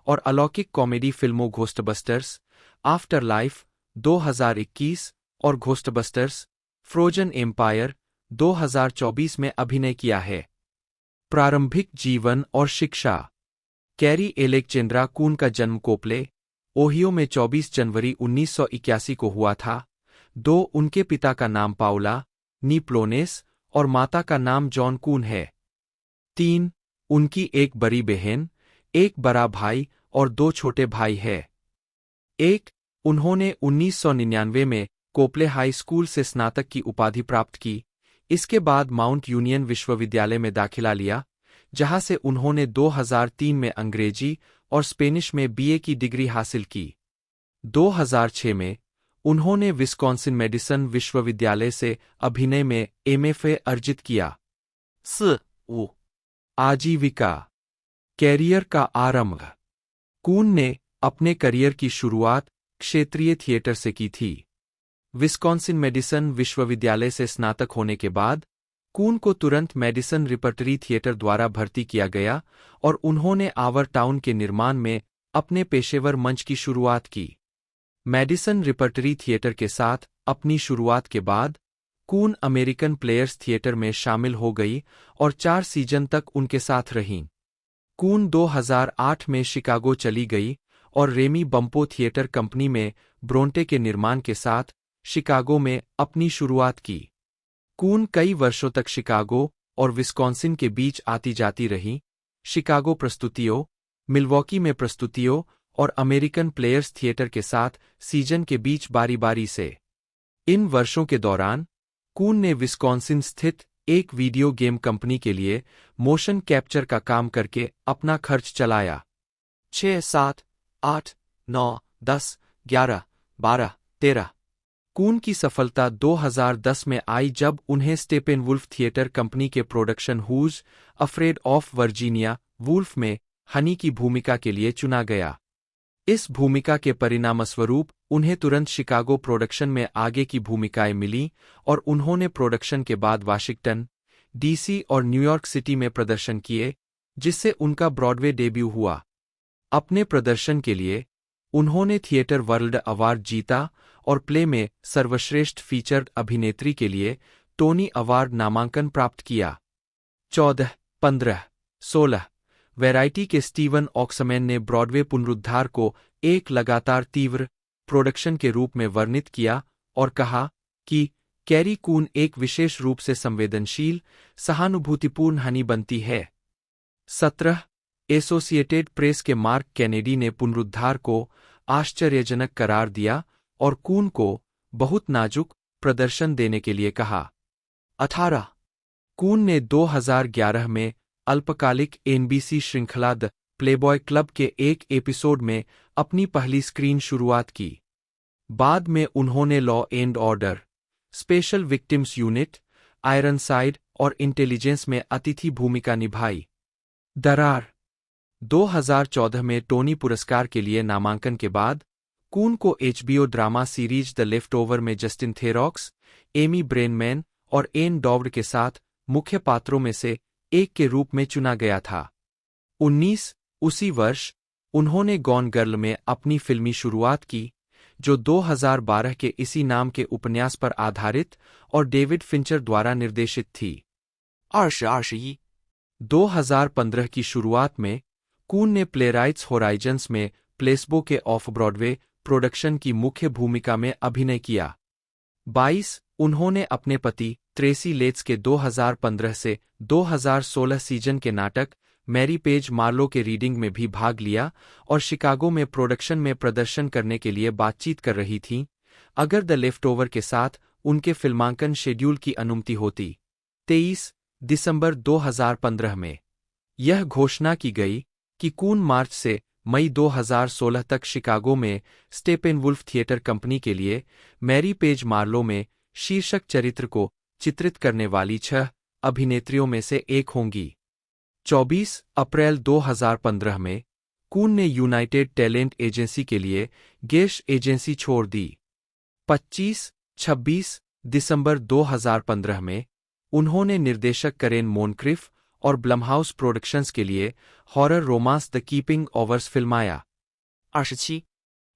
और अलौकिक कॉमेडी फिल्मों घोस्टबस्टर्स आफ्टर लाइफ 2021 और घोस्टबस्टर्स फ्रोजन एम्पायर 2024 में अभिनय किया है। प्रारंभिक जीवन और शिक्षा। कैरी एलेक्जेंड्रा कून का जन्म कोपले, ओहियो में 24 जनवरी 1981 को हुआ था। 2 उनके पिता का नाम पाउला नी प्लोनेस और माता का नाम जॉन कून है। 3 उनकी एक बड़ी बहन, एक बड़ा भाई और 2 छोटे भाई है। 1 उन्होंने 1999 में कोपले हाई स्कूल से स्नातक की उपाधि प्राप्त की। इसके बाद माउंट यूनियन विश्वविद्यालय में दाखिला लिया, जहां से उन्होंने 2003 में अंग्रेजी और स्पेनिश में BA की डिग्री हासिल की। 2006 में उन्होंने विस्कॉन्सिन मेडिसन विश्वविद्यालय से अभिनय में MFA अर्जित किया। 4、5、 आजीविका। कैरियर का आरंभ। कून ने अपने करियर की शुरुआत क्षेत्रीय थिएटर से की थी। विस्कॉन्सिन मेडिसन विश्वविद्यालय से स्नातक होने के बाद कून को तुरंत मेडिसन रिपर्टरी थिएटर द्वारा भर्ती किया गया और उन्होंने आवर टाउन के निर्माण में अपने पेशेवर मंच की शुरुआत की। मेडिसन रिपर्टरी थिएटर के साथ अपनी शुरुआत के बाद कून अमेरिकन प्लेयर्स थिएटर में शामिल हो गई और 4 सीजन तक उनके साथ रहीं। कून 2008 में शिकागो चली गई और रेमी बम्पो थिएटर कंपनी में ब्रोंटे के निर्माण के साथ शिकागो में अपनी शुरुआत की। कून कई वर्षों तक शिकागो और विस्कॉन्सिन के बीच आती जाती रहीं, शिकागो प्रस्तुतियों, मिल्वॉकी में प्रस्तुतियों और अमेरिकन प्लेयर्स थिएटर के साथ सीजन के बीच बारी बारी से। इन वर्षों के दौरान कून ने विस्कॉन्सिन स्थित एक वीडियो गेम कंपनी के लिए मोशन कैप्चर का काम करके अपना खर्च चलाया। 6 7 8 9 10 11 12 13। कून की सफलता 2010 में आई जब उन्हें स्टेपेनवुल्फ थिएटर कंपनी के production Who's Afraid of Virginia Woolf में हनी की भूमिका के लिए चुना गया। इस भूमिका के परिणामस्वरूप उन्हें तुरंत शिकागो प्रोडक्शन में आगे की भूमिकाएं मिलीं और उन्होंने प्रोडक्शन के बाद वाशिंगटन, डीसी और न्यूयॉर्क सिटी में प्रदर्शन किए, जिससे उनका ब्रॉडवे डेब्यू हुआ। अपने प्रदर्शन के लिए उन्होंने थिएटर वर्ल्ड अवार्ड जीता और प्ले में सर्वश्रेष्ठ फीचर अभिनेत्री के लिए टोनी अवार्ड नामांकन प्राप्त किया। 14, 15, 16 वैरायटी के स्टीवन ऑक्समैन ने ब्रॉडवे पुनरुद्धार को एक लगातार तीव्र प्रोडक्शन के रूप में वर्णित किया और कहा कि कैरी कून एक विशेष रूप से संवेदनशील, सहानुभूतिपूर्ण हनी बनती है। 17 एसोसिएटेड प्रेस के मार्क कैनेडी ने पुनरुद्धार को आश्चर्यजनक करार दिया और कून को बहुत नाजुक प्रदर्शन देने के लिए कहा। 18 कून ने 2011 में अल्पकालिक एनबीसी श्रृंखला द प्लेबॉय क्लब के एक एपिसोड में अपनी पहली स्क्रीन शुरुआत की। बाद में उन्होंने law and order, special victims unit, Ironside और इंटेलिजेंस में अतिथि भूमिका निभाई। दरार 2014 में टोनी पुरस्कार के लिए नामांकन के बाद कून को HBO drama series the leftover में जस्टिन थेरॉक्स, एमी ब्रेनमैन और एन डॉव्ड के साथ मुख्य पात्रों में से एक के रूप में चुना गया था। 19 उसी वर्ष उन्होंने गॉन गर्ल में अपनी फिल्मी शुरुआत की, जो 2012 के इसी नाम के उपन्यास पर आधारित और डेविड फिंचर द्वारा निर्देशित थी। 20 21 2015 की शुरुआत में कून ने प्लेराइट्स होराइजन्स में प्लेसबो के ऑफ ब्रॉडवे प्रोडक्शन की मुख्य भूमिका में अभिनय किया। 22 उन्होंने अपने पति ट्रेसी लेट्स के 2015 से 2016 सीजन के नाटक मैरी पेज मार्लो के रीडिंग में भी भाग लिया और शिकागो में प्रोडक्शन में प्रदर्शन करने के लिए बातचीत कर रही थीं, अगर द लेफ्टओवर के साथ उनके फिल्मांकन शेड्यूल की अनुमति होती। 23 दिसंबर 2015 में यह घोषणा की गई कि कून मार्च से मई 2016 तक शिकागो में स्टेपेनवुल्फ थिएटर कंपनी के लिए मैरी पेज मार्लो में शीर्षक चरित्र को चित्रित करने वाली 6 अभिनेत्रियों में से एक होंगी। 24 अप्रैल 2015 में कून ने यूनाइटेड टैलेंट एजेंसी के लिए गेश एजेंसी छोड़ दी। 25-26 दिसंबर 2015 में उन्होंने निर्देशक करेन मोनक्रिफ और ब्लमहाउस प्रोडक्शंस के लिए horror romance the keeping hours फिल्माया। 27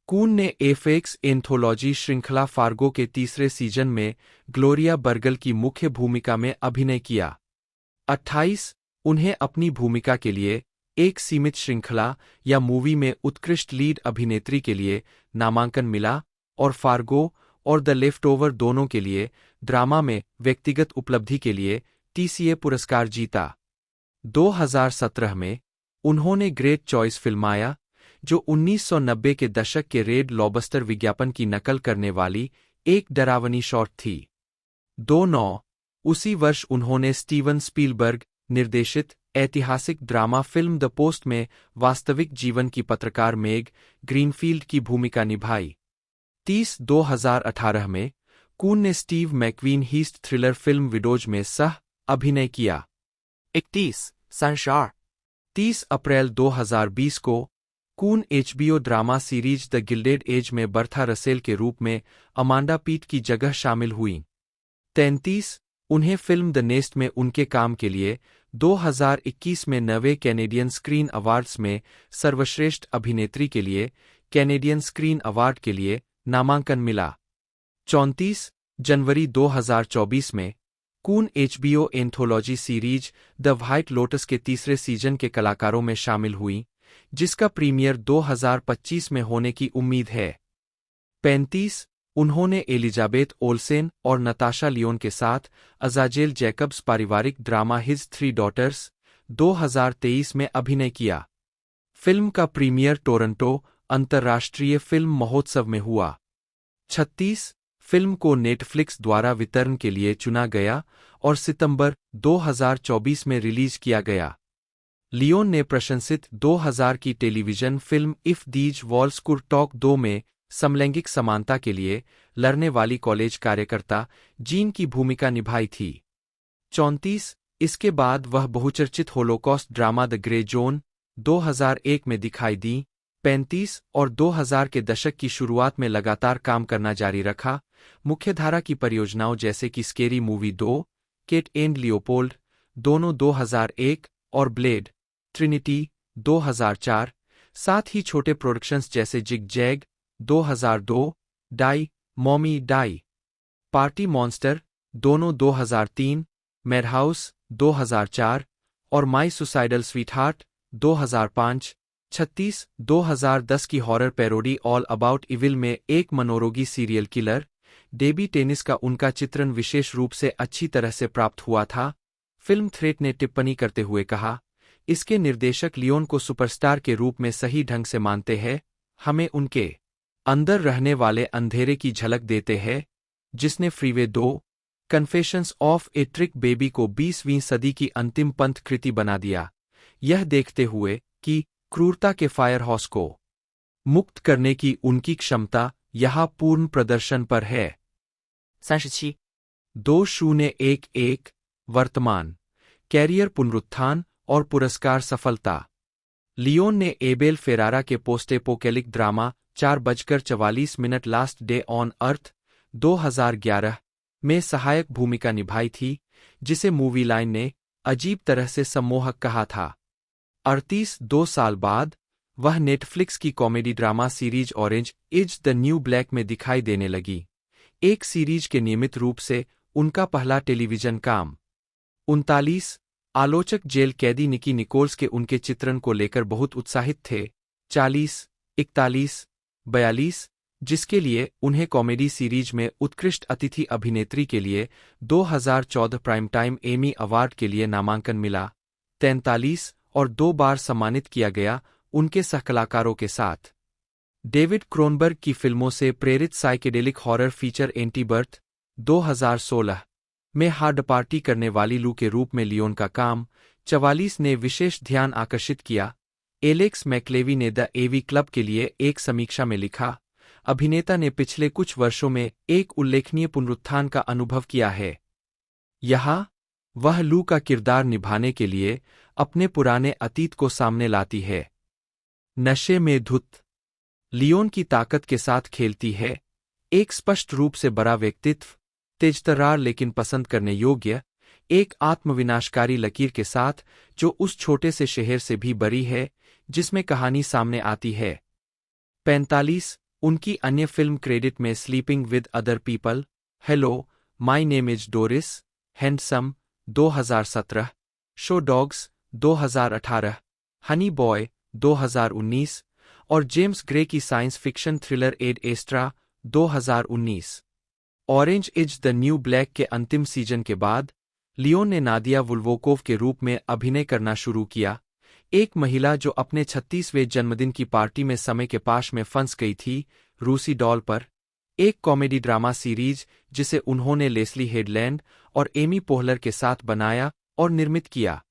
कून ने एफएक्स एंथोलॉजी श्रृंखला फार्गो के तीसरे सीजन में ग्लोरिया बर्गल की मुख्य भूमिका में अभिनय किया। 28 उन्हें अपनी भूमिका के लिए एक सीमित श्रृंखला या मूवी में उत्कृष्ट लीड अभिनेत्री के लिए नामांकन मिला और फार्गो और द लेफ्टओवर दोनों के लिए ड्रामा में व्यक्तिगत उपलब्धि के लिए टीसीए पुरस्कार जीता। 2017 में उन्होंने ग्रेट चॉइस फिल्माया, जो 1990 के दशक के रेड लॉबस्टर विज्ञापन की नकल करने वाली एक डरावनी शॉट थी। 29 उसी वर्ष उन्होंने स्टीवन स्पीलबर्ग निर्देशित ऐतिहासिक ड्रामा फिल्म द पोस्ट में वास्तविक जीवन की पत्रकार मेग ग्रीनफील्ड की भूमिका निभाई। 30 2018 में कून ने स्टीव मैकवीन हीस्ट थ्रिलर फिल्म विडोज में सह अभिनय किया। 31 32 30 अप्रैल 2020 को Coon HBO drama series the Gilded Age में बर्था रसेल के रूप में अमांडा पीट की जगह शामिल हुईं। 33 उन्हें फिल्म द नेस्ट में उनके काम के लिए 2021 में 9वें कैनेडियन स्क्रीन अवार्ड्स में सर्वश्रेष्ठ अभिनेत्री के लिए कैनेडियन स्क्रीन अवार्ड के लिए नामांकन मिला। 34 जनवरी 2024 में Coon HBO anthology series the White Lotus के तीसरे सीजन के कलाकारों में शामिल हुई, जिसका प्रीमियर 2025 में होने की उम्मीद है। 35 उन्होंने एलिजाबेथ ओल्सेन और नताशा लियोन के साथ अजाजेल जैकब्स पारिवारिक ड्रामा हिज 3 डॉटर्स 2023 में अभिनय किया। फिल्म का प्रीमियर टोरंटो अंतर्राष्ट्रीय फिल्म महोत्सव में हुआ। 36 फिल्म को नेटफ्लिक्स द्वारा वितरण के लिए चुना गया और सितंबर 2024 में रिलीज किया गया। लियोन ने प्रशंसित 2000 की television film if these walls could talk 2 में समलैंगिक समानता के लिए लड़ने वाली कॉलेज कार्यकर्ता जीन की भूमिका निभाई थी। 34 इसके बाद वह बहुचर्चित Holocaust drama the grey zone 2001 में दिखाई दी। 35 और 2000 के दशक की शुरुआत में लगातार काम करना जारी रखा, मुख्यधारा की परियोजनाओं जैसे कि Scary Movie 2, Kate and Leopold दोनों 2001 और ब्लेड ट्रिनिटी 2004, साथ ही छोटे प्रोडक्शंस जैसे Zig Zag 2002, Die Mommie Die, Party Monster दोनों 2003, मैडहाउस 2004 और माई सुसाइडल स्वीटहार्ट 2005। 36 2010 की horror parody all about evil में एक मनोरोगी सीरियल किलर डेबी टेनिस का उनका चित्रण विशेष रूप से अच्छी तरह से प्राप्त हुआ था। फिल्म थ्रेट ने टिप्पणी करते हुए कहा, इसके निर्देशक लियोन को सुपरस्टार के रूप में सही ढंग से मानते हैं, हमें उनके अंदर रहने वाले अंधेरे की झलक देते हैं, जिसने freeway 2 confessions of a trick baby को 20वीं सदी की अंतिम पंथ कृति बना दिया, यह देखते हुए कि क्रूरता के फायरहाउस को मुक्त करने की उनकी क्षमता यहाँ पूर्ण प्रदर्शन पर है। 37 2011 वर्तमान कैरियर पुनरुत्थान और पुरस्कार सफलता। लियोन ने एबेल फेरारा के postapocalyptic drama 4:44 last day on earth 2011 में सहायक भूमिका निभाई थी, जिसे मूवी लाइन ने अजीब तरह से सम्मोहक कहा था। 38 2 साल बाद वह नेटफ्लिक्स की comedy drama series orange Is the New black में दिखाई देने लगी, एक सीरीज के नियमित रूप से उनका पहला टेलीविजन काम। 39 आलोचक जेल कैदी निकी निकोल्स के उनके चित्रण को लेकर बहुत उत्साहित थे। 40 41 42 जिसके लिए उन्हें कॉमेडी सीरीज में उत्कृष्ट अतिथि अभिनेत्री के लिए 2014 प्राइम टाइम एमी अवार्ड के लिए नामांकन मिला। 43 और 2 बार सम्मानित किया गया उनके सहकलाकारों के साथ। डेविड क्रोनबर्ग की फिल्मों से प्रेरित साइकेडेलिक हॉरर फीचर एंटीबर्थ 2016 में हार्ड पार्टी करने वाली लू के रूप में लियोन का काम 44 ने विशेष ध्यान आकर्षित किया। एलेक्स मैक्लेवी ने द एवी क्लब के लिए एक समीक्षा में लिखा, अभिनेता ने पिछले कुछ वर्षों में एक उल्लेखनीय पुनरुत्थान का अनुभव किया है। यहाँ वह लू का किरदार निभाने के लिए अपने पुराने अतीत को सामने लाती है। नशे में धुत लियोन की ताकत के साथ खेलती है, एक स्पष्ट रूप से बड़ा व्यक्तित्व, तेजतर्रार लेकिन पसंद करने योग्य, एक आत्मविनाशकारी लकीर के साथ जो उस छोटे से शहर से भी बड़ी है जिसमें कहानी सामने आती है। 45 उनकी अन्य फिल्म क्रेडिट में Sleeping with Other People, Hello My Name Is Doris, Handsome 2017, Show Dogs 2018, Honey Boy 2019 और जेम्स ग्रे की science fiction thriller Ad Astra 2019। Orange Is the New Black के अंतिम सीजन के बाद लियोन ने नादिया वुल्वोकोव के रूप में अभिनय करना शुरू किया, एक महिला जो अपने 36वें जन्मदिन की पार्टी में समय के पाश में फंस गई थी, रूसी डॉल पर, एक कॉमेडी ड्रामा सीरीज जिसे उन्होंने लेस्ली हेडलैंड और एमी पोहलर के साथ बनाया और निर्मित किया।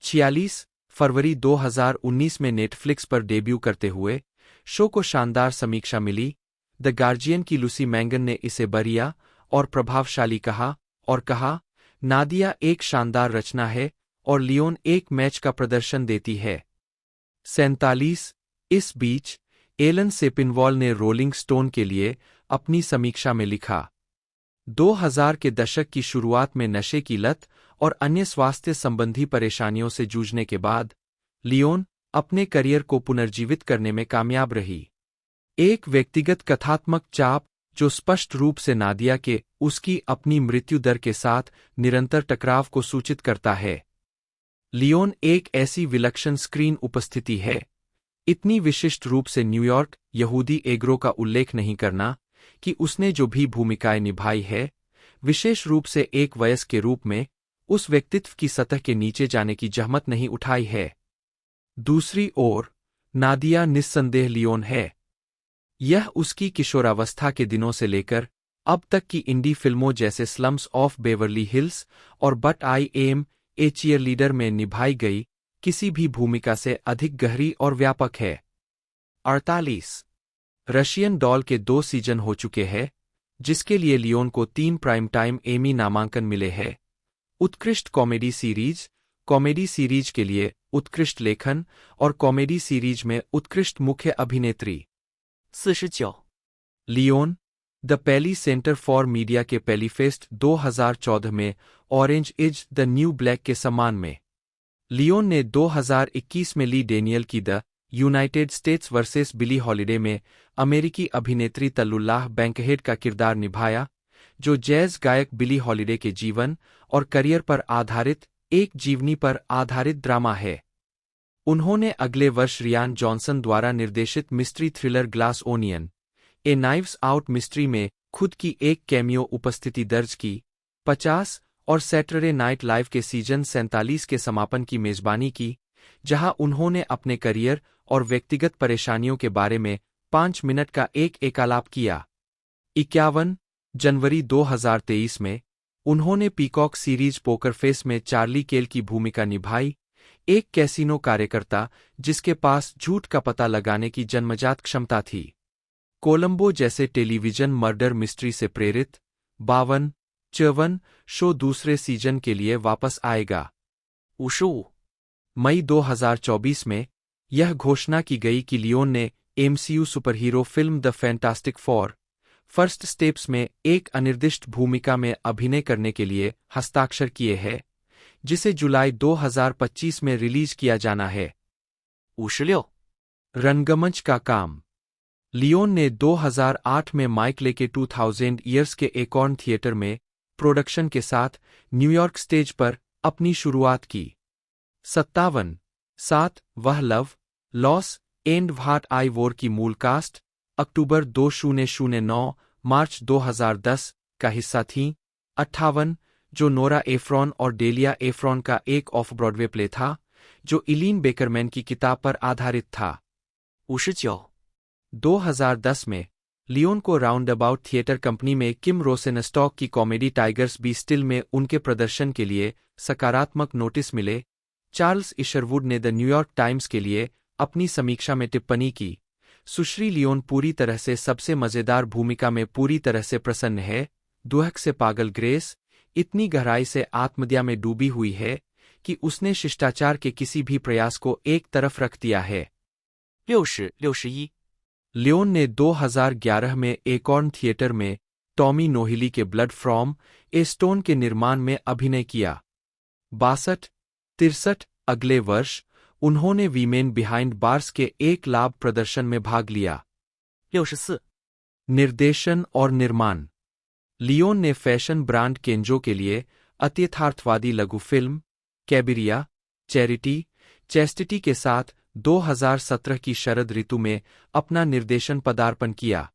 46 फरवरी 2019 में नेटफ्लिक्स पर डेब्यू करते हुए शो को शानदार समीक्षा मिली। द गार्जियन की लूसी मैंगन ने इसे बढ़िया और प्रभावशाली कहा और कहा, नादिया एक शानदार रचना है और लियोन एक मैच का प्रदर्शन देती है। 47 इस बीच एलन सेपिनवॉल ने रोलिंग स्टोन के लिए अपनी समीक्षा में लिखा, 2000 के दशक की शुरुआत में नशे की लत और अन्य स्वास्थ्य संबंधी परेशानियों से जूझने के बाद लियोन अपने करियर को पुनर्जीवित करने में कामयाब रही। एक व्यक्तिगत कथात्मक चाप जो स्पष्ट रूप से नादिया के उसकी अपनी मृत्यु दर के साथ निरंतर टकराव को सूचित करता है। लियोन एक ऐसी विलक्षण स्क्रीन उपस्थिति है, इतनी विशिष्ट रूप से न्यूयॉर्क यहूदी एग्रो का उल्लेख नहीं करना कि उसने जो भी भूमिकाएं निभाई है, विशेष रूप से एक वयस्क के रूप में, उस व्यक्तित्व की सतह के नीचे जाने की जहमत नहीं उठाई है। दूसरी ओर नादिया निस्संदेह लियोन है। यह उसकी किशोरावस्था के दिनों से लेकर अब तक की इंडी फिल्मों जैसे स्लम्स ऑफ बेवर्ली हिल्स और But I am a cheerleader में निभाई गई किसी भी भूमिका से अधिक गहरी और व्यापक है। 48 रशियन डॉल के 2 सीजन हो चुके हैं, जिसके लिए लियोन को 3 प्राइम टाइम एमी नामांकन मिले हैं। उत्कृष्ट कॉमेडी सीरीज के लिए उत्कृष्ट लेखन और कॉमेडी सीरीज में उत्कृष्ट मुख्य अभिनेत्री। 49 Lyonne the Paley Center for Media के पेलीफेस्ट 2014 में Orange Is the New Black के सम्मान में लियोन ने 2021 में ली डेनियल की the United States versus Billie Holiday में अमेरिकी अभिनेत्री तल्लुल्लाह बैंकहेड का किरदार निभाया, जो जैज गायक बिली हॉलिडे के जीवन और करियर पर आधारित एक जीवनी पर आधारित ड्रामा है। उन्होंने अगले वर्ष रियान जॉनसन द्वारा निर्देशित मिस्ट्री थ्रिलर ग्लास ओनियन ए नाइव्स आउट मिस्ट्री में खुद की एक कैमियो उपस्थिति दर्ज की। 50 और सैटरडे नाइट लाइव के सीजन 47 के समापन की मेजबानी की, जहां उन्होंने अपने करियर और व्यक्तिगत परेशानियों के बारे में 5 मिनट का एक एकालाप किया। 51 जनवरी 2023 में उन्होंने पीकॉक सीरीज पोकर फेस में चार्ली केल की भूमिका निभाई, एक कैसीनो कार्यकर्ता जिसके पास झूठ का पता लगाने की जन्मजात क्षमता थी। कोलंबो जैसे टेलीविजन मर्डर मिस्ट्री से प्रेरित 52 शो दूसरे सीजन के लिए वापस आएगा। 55 मई 2024 में यह घोषणा की गई कि लियोन ने MCU superhero film the fantastic four first steps में एक अनिर्दिष्ट भूमिका में अभिनय करने के लिए हस्ताक्षर किए हैं, जिसे जुलाई 2025 में रिलीज किया जाना है। 56 रंगमंच का काम लियोन ने 2008 में माइक ले के 2000 ईयर्स के एकॉर्न थिएटर में प्रोडक्शन के साथ न्यूयॉर्क स्टेज पर अपनी शुरुआत की। 57 7 वह love loss and what I वोर की मूल कास्ट अक्टूबर 2009 मार्च 2010 का हिस्सा थीं। 58 जो नोरा एफ्रॉन और डेलिया एफ्रॉन का एक ऑफ ब्रॉडवे प्ले था, जो इलीन बेकरमैन की किताब पर आधारित था। 59 2010 में लियोन को राउंड अबाउट थिएटर कंपनी में किम रोसेनस्टॉक की कॉमेडी टाइगर्स बी स्टिल में उनके प्रदर्शन के लिए सकारात्मक नोटिस मिले। चार्ल्स इशरवुड ने द न्यूयॉर्क टाइम्स के लिए अपनी समीक्षा में टिप्पणी की, सुश्री लियोन पूरी तरह से सबसे मजेदार भूमिका में पूरी तरह से प्रसन्न है। दुहक से पागल ग्रेस इतनी गहराई से आत्मदया में डूबी हुई है कि उसने शिष्टाचार के किसी भी प्रयास को एक तरफ रख दिया है। 60 61 लियोन ने 2011 में एकॉर्न थिएटर में टॉमी नोहिली के ब्लड फ्रॉम ए स्टोन के निर्माण में अभिनय किया। 62 अगले वर्ष उन्होंने वीमेन बिहाइंड बार्स के एक लाभ प्रदर्शन में भाग लिया। 64 निर्देशन और निर्माण लियोन ने फैशन ब्रांड केंजो के लिए अत्यथार्थवादी लघु फिल्म कैबिरिया चैस्टिटी के साथ 2017 की शरद ऋतु में अपना निर्देशन पदार्पण किया।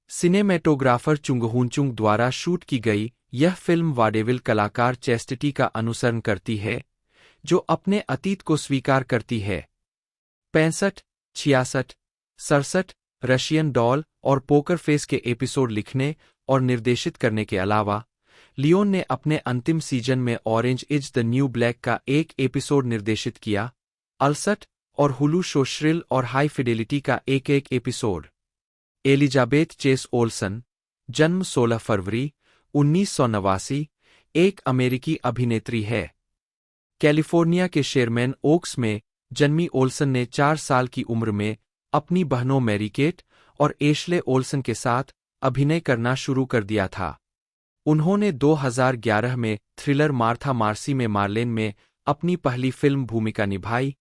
सिनेमेटोग्राफर चुंगहुनचुंग द्वारा शूट की गई यह फिल्म वाडेविल कलाकार चैस्टिटी का अनुसरण करती है, जो अपने अतीत को स्वीकार करती है। 65 66 67 रशियन डॉल और पोकर फेस के एपिसोड लिखने और निर्देशित करने के अलावा लियोन ने अपने अंतिम सीजन में Orange Is the New black का एक एपिसोड निर्देशित किया। 68 और हुलू शो श्रिल और हाई फिडेलिटी का एक एपिसोड। एलिजाबेथ चेस ओल्सन, जन्म 16 फरवरी 1989, एक अमेरिकी अभिनेत्री है। कैलिफोर्निया के शेरमैन ओक्स में जन्मी ओल्सन ने 4 साल की उम्र में अपनी बहनों मैरी केट और एशले ओल्सन के साथ अभिनय करना शुरू कर दिया था। उन्होंने 2011 में थ्रिलर मार्था मार्सी में मार्लेन में अपनी पहली फिल्म भूमिका निभाई,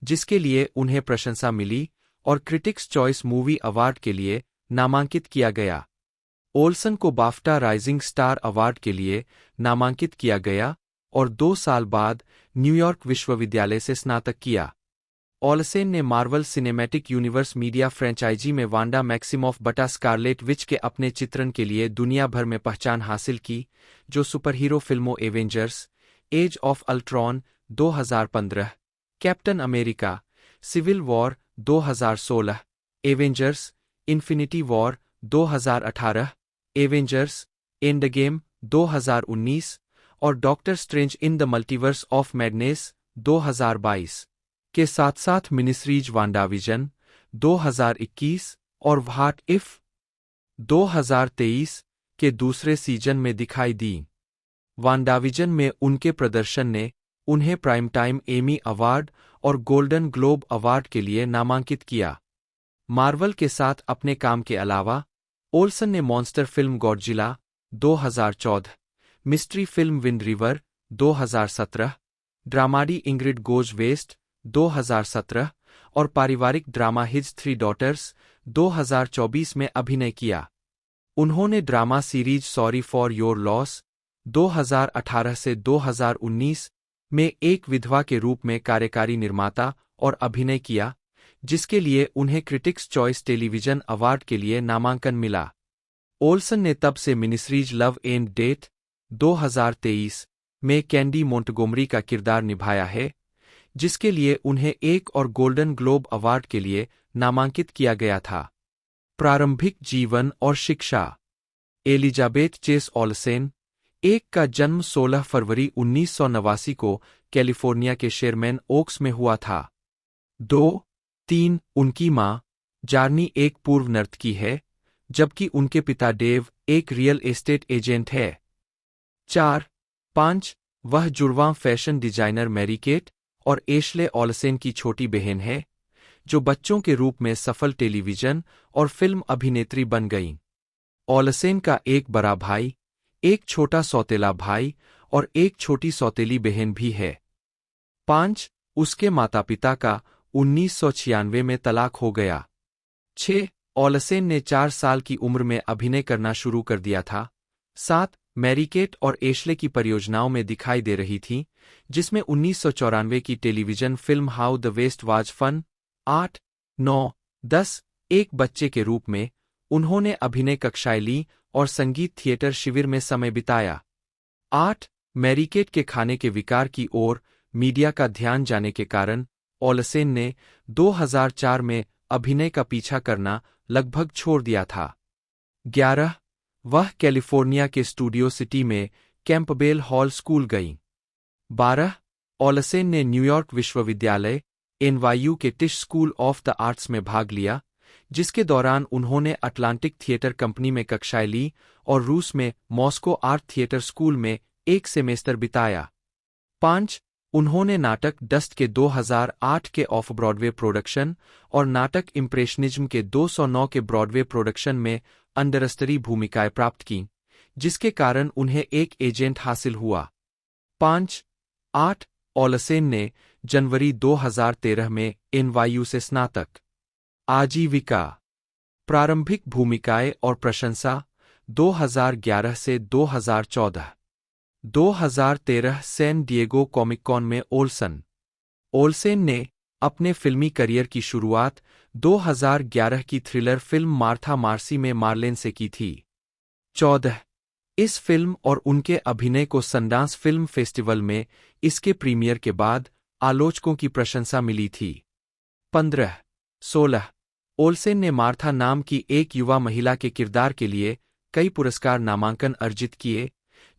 जिसके लिए उन्हें प्रशंसा मिली और क्रिटिक्स चॉइस मूवी अवार्ड के लिए नामांकित किया गया। ओल्सन को बाफ्टा राइजिंग स्टार अवार्ड के लिए नामांकित किया गया और 2 साल बाद न्यूयॉर्क विश्वविद्यालय से स्नातक किया। ओल्सेन ने Marvel Cinematic Universe media franchise में वांडा मैक्सिमॉफ बटा स्कारलेट विच के अपने चित्रण के लिए दुनिया भर में पहचान हासिल की, जो सुपरहीरो फिल्मों Avengers, Age of Ultron 2015, Captain America, Civil War 2016, Avengers, Infinity War 2018, Avengers Endgame 2019 और Doctor Strange in the Multiverse of Madness 2022 के साथ साथ मिनिस्ट्रीज वांडाविजन 2021 और व्हाट इफ 2023 के दूसरे सीजन में दिखाई दी। वांडाविजन में उनके प्रदर्शन ने उन्हें प्राइम टाइम एमी अवार्ड और गोल्डन ग्लोब अवार्ड के लिए नामांकित किया। मार्वल के साथ अपने काम के अलावा ओल्सन ने मॉन्स्टर फिल्म गॉडजिला 2014, मिस्ट्री फिल्म Wind River 2017, dramedy Ingrid Goes West 2017 और पारिवारिक ड्रामा हिज 3 डॉटर्स 2024 में अभिनय किया। उन्होंने drama series sorry for your loss 2018 से 2019 में एक विधवा के रूप में कार्यकारी निर्माता और अभिनय किया, जिसके लिए उन्हें क्रिटिक्स चॉइस टेलीविजन अवार्ड के लिए नामांकन मिला। ओल्सन ने तब से मिनिस्ट्रीज लव एंड डेथ 2023 में कैंडी मोंटगोमरी का किरदार निभाया है, जिसके लिए उन्हें एक और गोल्डन ग्लोब अवार्ड के लिए नामांकित किया गया था। प्रारंभिक जीवन और शिक्षा। एलिजाबेथ चेस ओल्सेन एक का जन्म 16 फरवरी 1989 को कैलिफोर्निया के शेरमैन ओक्स में हुआ था। 2-3 उनकी मां जार्नी एक पूर्व नर्तकी है, जबकि उनके पिता डेव एक रियल एस्टेट एजेंट है। 4-5 वह जुड़वां फैशन डिजाइनर मैरी केट और एशले ओल्सेन की छोटी बहन है, जो बच्चों के रूप में सफल टेलीविजन और फिल्म अभिनेत्री बन गईं। ओल्सेन का एक बड़ा भाई, एक छोटा सौतेला भाई और एक छोटी सौतेली बहन भी है। 5 उसके माता पिता का 1996 में तलाक हो गया। 6 ओल्सेन ने 4 साल की उम्र में अभिनय करना शुरू कर दिया था। 7 मैरी केट और एशले की परियोजनाओं में दिखाई दे रही थीं, जिसमें 1994 की television film How the West Was Fun. 8-9-10 एक बच्चे के रूप में उन्होंने अभिनय कक्षाएं लीं और संगीत थिएटर शिविर में समय बिताया। 8 मैरी केट के खाने के विकार की ओर मीडिया का ध्यान जाने के कारण ओल्सेन ने 2004 में अभिनय का पीछा करना लगभग छोड़ दिया था। 11 वह कैलिफोर्निया के स्टूडियो सिटी में कैंपबेल हॉल स्कूल गईं। 12 ओल्सेन ने न्यूयॉर्क विश्वविद्यालय NYU के टिश स्कूल ऑफ द आर्ट्स में भाग लिया, जिसके दौरान उन्होंने अटलांटिक थिएटर कंपनी में कक्षाएं ली और रूस में मॉस्को आर्ट थिएटर स्कूल में एक सेमेस्टर बिताया। 5 उन्होंने नाटक डस्ट के 2008 के ऑफ ब्रॉडवे प्रोडक्शन और नाटक इम्प्रेशनिज्म के 209 के ब्रॉडवे प्रोडक्शन में अंडरस्तरी भूमिकाएं प्राप्त कीं, जिसके कारण उन्हें एक एजेंट हासिल हुआ। 5-8 ओल्सेन ने जनवरी 2013 में NYU से स्नातक। आजीविका। प्रारंभिक भूमिकाएं और प्रशंसा 2011 से 2014। 2013 सैन डिएगो कॉमिक कॉन में ओल्सेन ने अपने फिल्मी करियर की शुरुआत 2011 की थ्रिलर फिल्म मार्था मार्सी में मार्लेन से की थी। 14 इस फिल्म और उनके अभिनय को सनडांस फिल्म फेस्टिवल में इसके प्रीमियर के बाद आलोचकों की प्रशंसा मिली थी। 15-16 ओल्सेन ने मार्था नाम की एक युवा महिला के किरदार के लिए कई पुरस्कार नामांकन अर्जित किए,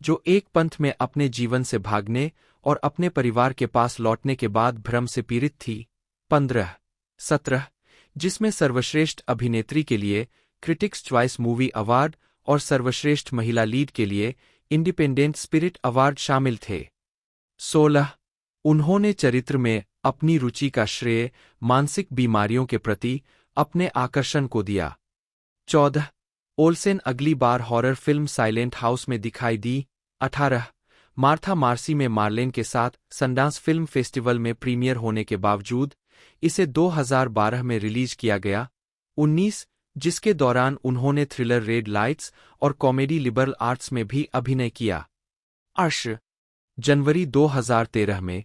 जो एक पंथ में अपने जीवन से भागने और अपने परिवार के पास लौटने के बाद भ्रम से पीड़ित थी। 15-17 जिसमें सर्वश्रेष्ठ अभिनेत्री के लिए क्रिटिक्स चॉइस मूवी अवार्ड और सर्वश्रेष्ठ महिला लीड के लिए इंडिपेंडेंट स्पिरिट अवार्ड शामिल थे। 16 उन्होंने चरित्र में अपनी रुचि का श्रेय मानसिक बीमारियों के प्रति अपने आकर्षण को दिया। 14 ओल्सेन अगली बार हॉरर फिल्म साइलेंट हाउस में दिखाई दी। 18 मार्था मार्सी में मार्लेन के साथ सनडांस फिल्म फेस्टिवल में प्रीमियर होने के बावजूद इसे 2012 में रिलीज किया गया। 19 जिसके दौरान उन्होंने थ्रिलर रेड लाइट्स और कॉमेडी लिबरल आर्ट्स में भी अभिनय किया। 8 जनवरी 2013 में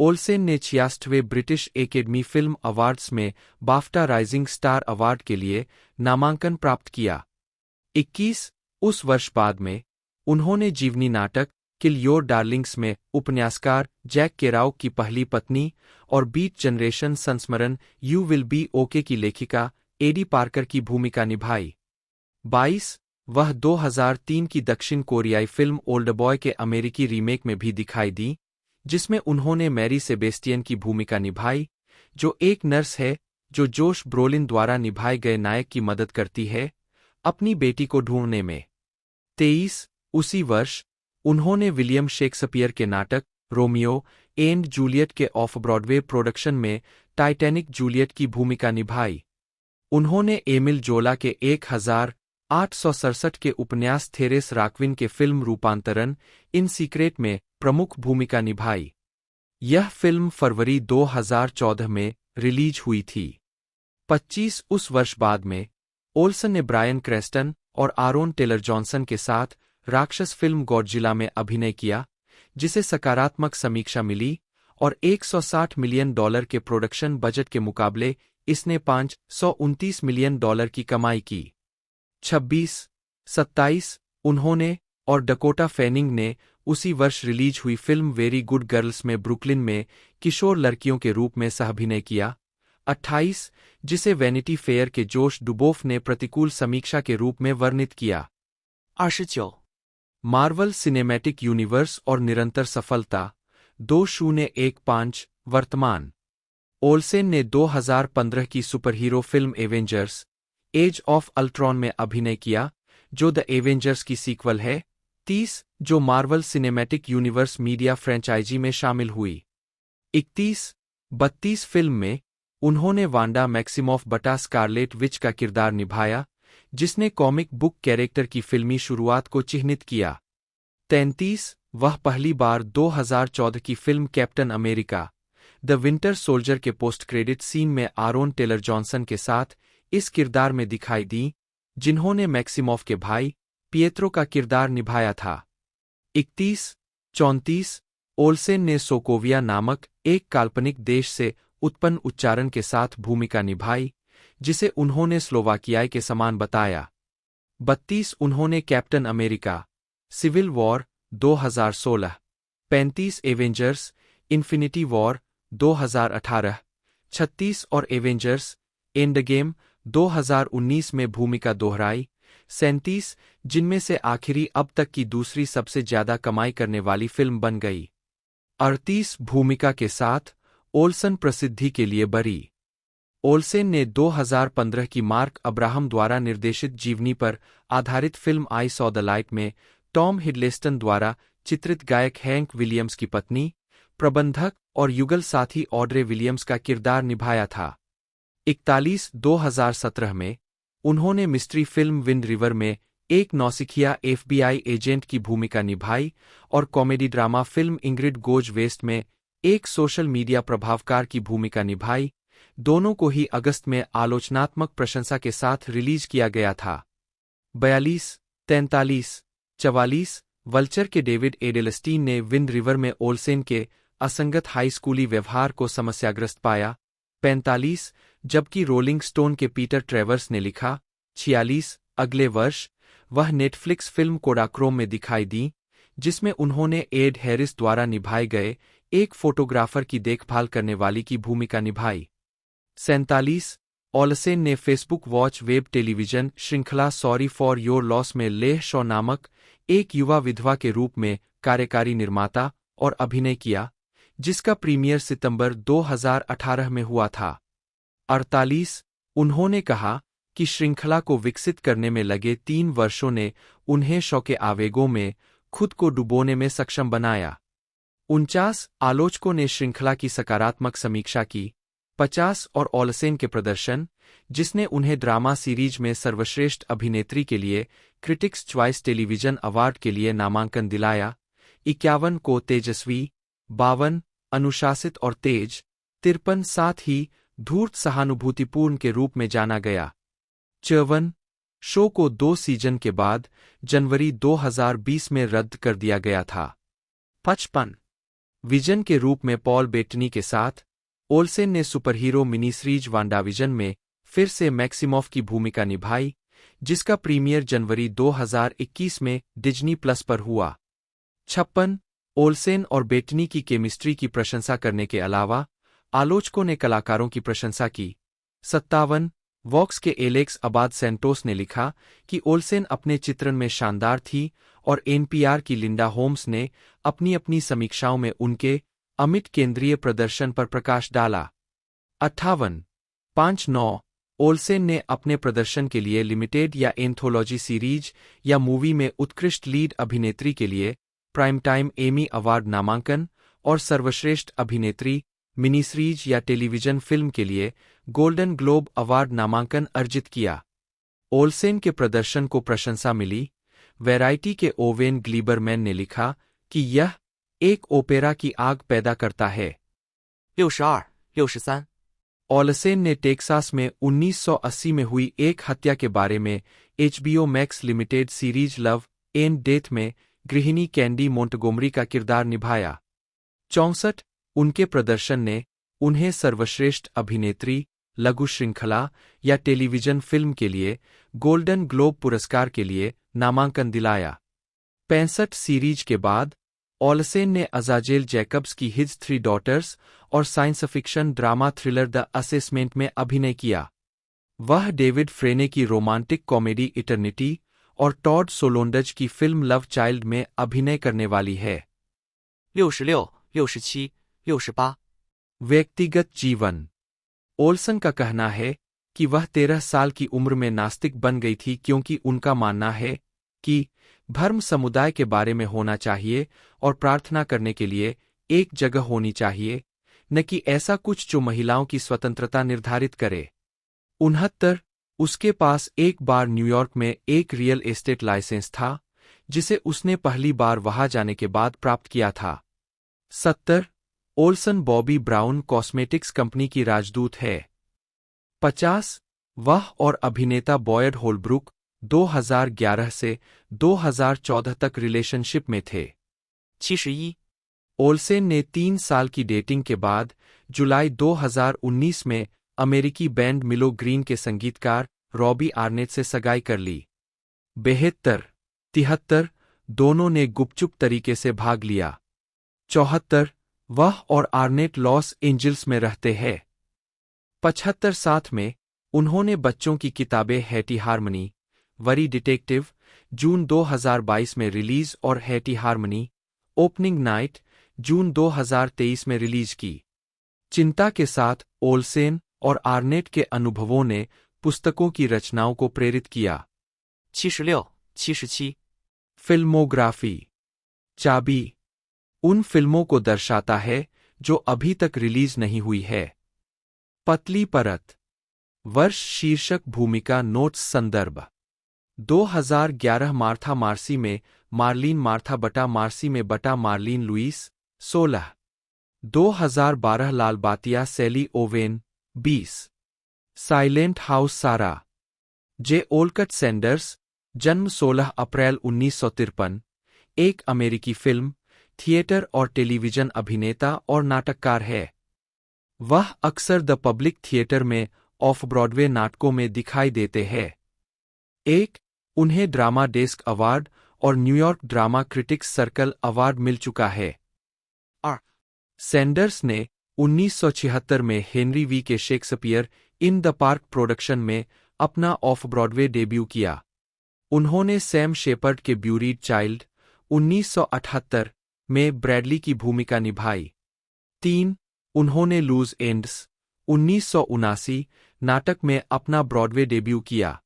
ओल्सेन ने 66वें ब्रिटिश एकेडमी फिल्म अवार्ड्स में बाफ्टा राइजिंग स्टार अवार्ड के लिए नामांकन प्राप्त किया। 21 उस वर्ष बाद में उन्होंने जीवनी नाटक किल योर डार्लिंग्स में उपन्यासकार जैक केराउ की पहली पत्नी और बीट जनरेशन संस्मरण यू विल बी ओके की लेखिका एडी पार्कर की भूमिका निभाई। 22 वह 2003 की दक्षिण कोरियाई फिल्म ओल्डबॉय के अमेरिकी रीमेक में भी दिखाई दी, जिसमें उन्होंने मैरी सेबेस्टियन की भूमिका निभाई, जो एक नर्स है जो जोश ब्रोलिन द्वारा निभाए गए नायक की मदद करती है अपनी बेटी को ढूंढने में। 23 उसी वर्ष उन्होंने विलियम शेक्सपियर के नाटक रोमियो एंड जूलियट के ऑफ ब्रॉडवे प्रोडक्शन में टाइटैनिक जूलियट की भूमिका निभाई। उन्होंने एमिल जोला के 1867 के उपन्यास थेरेस राक्विन के फिल्म रूपांतरण इन सीक्रेट में प्रमुख भूमिका निभाई। यह फिल्म फरवरी 2014 में रिलीज हुई थी। 25 उस वर्ष बाद में ओल्सन ने ब्रायन क्रेस्टन और आरोन टेलर जॉनसन के साथ राक्षस फिल्म गॉडजिला में अभिनय किया, जिसे सकारात्मक समीक्षा मिली और $160 मिलियन के प्रोडक्शन बजट के मुकाबले इसने $529 मिलियन की कमाई की। 26-27 उन्होंने और डकोटा फैनिंग ने उसी वर्ष रिलीज हुई फिल्म वेरी गुड गर्ल्स में ब्रुकलिन में किशोर लड़कियों के रूप में सह-अभिनय किया। 28 जिसे वैनिटी फेयर के जोश डुबोफ ने प्रतिकूल समीक्षा के रूप में वर्णित किया। 29. मार्वल सिनेमैटिक यूनिवर्स और निरंतर सफलता 2015 वर्तमान। ओल्सेन ने 2015 की superhero film Avengers Age of Ultron में अभिनय किया, जो द एवेंजर्स की सीक्वल है। 30 जो Marvel Cinematic Universe media franchise में शामिल हुई। 31-32 फिल्म में उन्होंने वांडा मैक्सिमॉफ बटा स्कारलेट विच का किरदार निभाया, जिसने कॉमिक बुक कैरेक्टर की फिल्मी शुरुआत को चिह्नित किया। 33 वह पहली बार 2014 की film captain America the winter soldier के पोस्ट क्रेडिट सीन में आरोन टेलर जॉनसन के साथ इस किरदार में दिखाई दी, जिन्होंने मैक्सिमॉफ के भाई पिएत्रो का किरदार निभाया था। 31-34 ओल्सेन ने सोकोविया नामक एक काल्पनिक देश से उत्पन्न उच्चारण के साथ भूमिका निभाई, जिसे उन्होंने स्लोवाकियाई के समान बताया। 32 उन्होंने Captain America Civil War 2016, 35 Avengers Infinity War 2018, 36 और एवेंजर्स एंडगेम 2019 में भूमिका दोहराई। 37 जिनमें से आखिरी अब तक की दूसरी सबसे ज्यादा कमाई करने वाली फिल्म बन गई। 38 भूमिका के साथ ओल्सन प्रसिद्धि के लिए बरी। ओल्सेन ने 2015 की मार्क अब्राहम द्वारा निर्देशित जीवनी पर आधारित film I saw the light में टॉम हिडलेस्टन द्वारा चित्रित गायक हैंक विलियम्स की पत्नी, प्रबंधक और युगल साथी ऑड्रे विलियम्स का किरदार निभाया था। 41 2017 में उन्होंने मिस्ट्री फिल्म विंड रिवर में एक नौसिखिया FBI एजेंट की भूमिका निभाई और comedy drama film Ingrid Goes West में एक सोशल मीडिया प्रभावकार की भूमिका निभाई। दोनों को ही अगस्त में आलोचनात्मक प्रशंसा के साथ रिलीज किया गया था। 42, 43, 44 वल्चर के डेविड एडेलस्टीन ने विंड रिवर में ओल्सेन के असंगत हाई स्कूली व्यवहार को समस्याग्रस्त पाया। 45 जबकि रोलिंग स्टोन के पीटर ट्रेवर्स ने लिखा। 46 अगले वर्ष वह नेटफ्लिक्स फिल्म कोडाक्रोम में दिखाई दी, जिसमें उन्होंने एड हैरिस द्वारा निभाए गए एक फोटोग्राफर की देखभाल करने वाली की भूमिका निभाई। 47 ओल्सेन ने फेसबुक वॉच वेब टेलीविजन श्रृंखला सॉरी फॉर योर लॉस में लेह शॉ नामक एक युवा विधवा के रूप में कार्यकारी निर्माता और अभिनय किया, जिसका प्रीमियर सितंबर 2018 में हुआ था। 48 उन्होंने कहा कि श्रृंखला को विकसित करने में लगे 3 वर्षों ने उन्हें शॉ के आवेगों में खुद को डुबोने में सक्षम बनाया। 49 आलोचकों ने श्रृंखला की सकारात्मक समीक्षा की। 50 और ओल्सेन के प्रदर्शन, जिसने उन्हें ड्रामा सीरीज में सर्वश्रेष्ठ अभिनेत्री के लिए क्रिटिक्स च्वाइस टेलीविजन अवार्ड के लिए नामांकन दिलाया। 51 को तेजस्वी, 52 अनुशासित और तेज, 53 साथ ही धूर्त सहानुभूतिपूर्ण के रूप में जाना गया। 54 शो को 2 सीजन के बाद जनवरी 2020 में रद्द कर दिया गया था। 55 विजन के रूप में पॉल बेटनी के साथ ओल्सेन ने सुपरहीरो मिनीसीरीज वांडाविजन में फिर से मैक्सिमॉफ की भूमिका निभाई, जिसका प्रीमियर जनवरी 2021 में डिज्नी प्लस पर हुआ। 56 ओल्सेन और बेटनी की केमिस्ट्री की प्रशंसा करने के अलावा आलोचकों ने कलाकारों की प्रशंसा की। 57 वॉक्स के एलेक्स अबाद सेंटोस ने लिखा कि ओल्सेन अपने चित्रण में शानदार थी और एनपीआर की लिंडा होम्स ने अपनी अपनी समीक्षाओं में उनके अमिट केंद्रीय प्रदर्शन पर प्रकाश डाला। 58.59 ओल्सेन ने अपने प्रदर्शन के लिए लिमिटेड या एंथोलॉजी सीरीज या मूवी में उत्कृष्ट लीड अभिनेत्री के लिए प्राइम टाइम एमी अवार्ड नामांकन और सर्वश्रेष्ठ अभिनेत्री मिनी सीरीज या टेलीविजन फिल्म के लिए गोल्डन ग्लोब अवार्ड नामांकन अर्जित किया। ओल्सेन के प्रदर्शन को प्रशंसा मिली। वैरायटी के ओवेन ग्लीबरमैन ने लिखा कि यह एक ओपेरा की आग पैदा करता है। 62、63。ओल्सेन ने टेक्सास में 1980 में हुई एक हत्या के बारे में HBO max limited series love and death में गृहिणी कैंडी मोंटगोमरी का किरदार निभाया। 64 उनके प्रदर्शन ने उन्हें सर्वश्रेष्ठ अभिनेत्री लघु श्रृंखला या टेलीविजन फिल्म के लिए गोल्डन ग्लोब पुरस्कार के लिए नामांकन दिलाया। 65 सीरीज के बाद ओल्सेन ने अज़ाजेल जैकब्स की हिज 3 डॉटर्स और science fiction drama thriller the assessment में अभिनय किया। वह डेविड फ्रेने की रोमांटिक कॉमेडी इटर्निटी और टॉड सोलोंडज की फिल्म लव चाइल्ड में अभिनय करने वाली है। 66、67、68。व्यक्तिगत जीवन। ओल्सन का कहना है कि वह 13 साल की उम्र में नास्तिक बन गई थी क्योंकि उनका मानना है कि धर्म समुदाय के बारे में होना चाहिए और प्रार्थना करने के लिए एक जगह होनी चाहिए, न कि ऐसा कुछ जो महिलाओं की स्वतंत्रता निर्धारित करे। 69 उसके पास एक बार न्यूयॉर्क में एक रियल एस्टेट लाइसेंस था जिसे उसने पहली बार वहां जाने के बाद प्राप्त किया था। 70 Olsen Bobbi Brown cosmetics company की राजदूत है। 50 वह और अभिनेता बॉयड होलब्रुक 2011 से 2014 तक रिलेशनशिप में थे। 71、ओल्सेन ने 3 साल की डेटिंग के बाद जुलाई 2019 में अमेरिकी बैंड मिलो ग्रीन के संगीतकार रॉबी आर्नेट से सगाई कर ली। 72 73 दोनों ने गुपचुप तरीके से भाग लिया। 74 वह और आर्नेट लॉस एंजल्स में रहते हैं। 75 साथ में उन्होंने बच्चों की किताबें हैटी हार्मनी वरी डिटेक्टिव जून 2022 में रिलीज और हैटी हार्मनी ओपनिंग नाइट जून 2023 में रिलीज की। चिंता के साथ ओल्सेन और आर्नेट के अनुभवों ने पुस्तकों की रचनाओं को प्रेरित किया। 76、77。फिल्मोग्राफी। चाबी उन फिल्मों को दर्शाता है जो अभी तक रिलीज नहीं हुई है। पतली परत। वर्ष शीर्षक भूमिका नोट्स संदर्भ 2011 मार्था मार्सी में मार्लिन मार्था बटा मार्सी में बटा मार्लिन लुइस 16 2012 लाल बातिया सैली ओवेन 20 साइलेंट हाउस सारा जे ओलकट सैंडर्स जन्म 16 अप्रैल 1953 एक अमेरिकी फिल्म थिएटर और टेलीविजन अभिनेता और नाटककार है। वह अक्सर द पब्लिक थिएटर में ऑफ ब्रॉडवे नाटकों में दिखाई देते हैं। उन्हें ड्रामा डेस्क अवार्ड और New York Drama Critics Circle Award मिल चुका है। सैंडर्स ने 1976 में हेनरी वी के Shakespeare in the Park production में अपना ऑफ ब्रॉडवे डेब्यू किया। उन्होंने सैम शेपर्ड के ब्यूरीड चाइल्ड 1978 में ब्रैडली की भूमिका निभाई। उन्होंने लूज एंड्स 1979 नाटक में अपना ब्रॉडवे डेब्यू किया।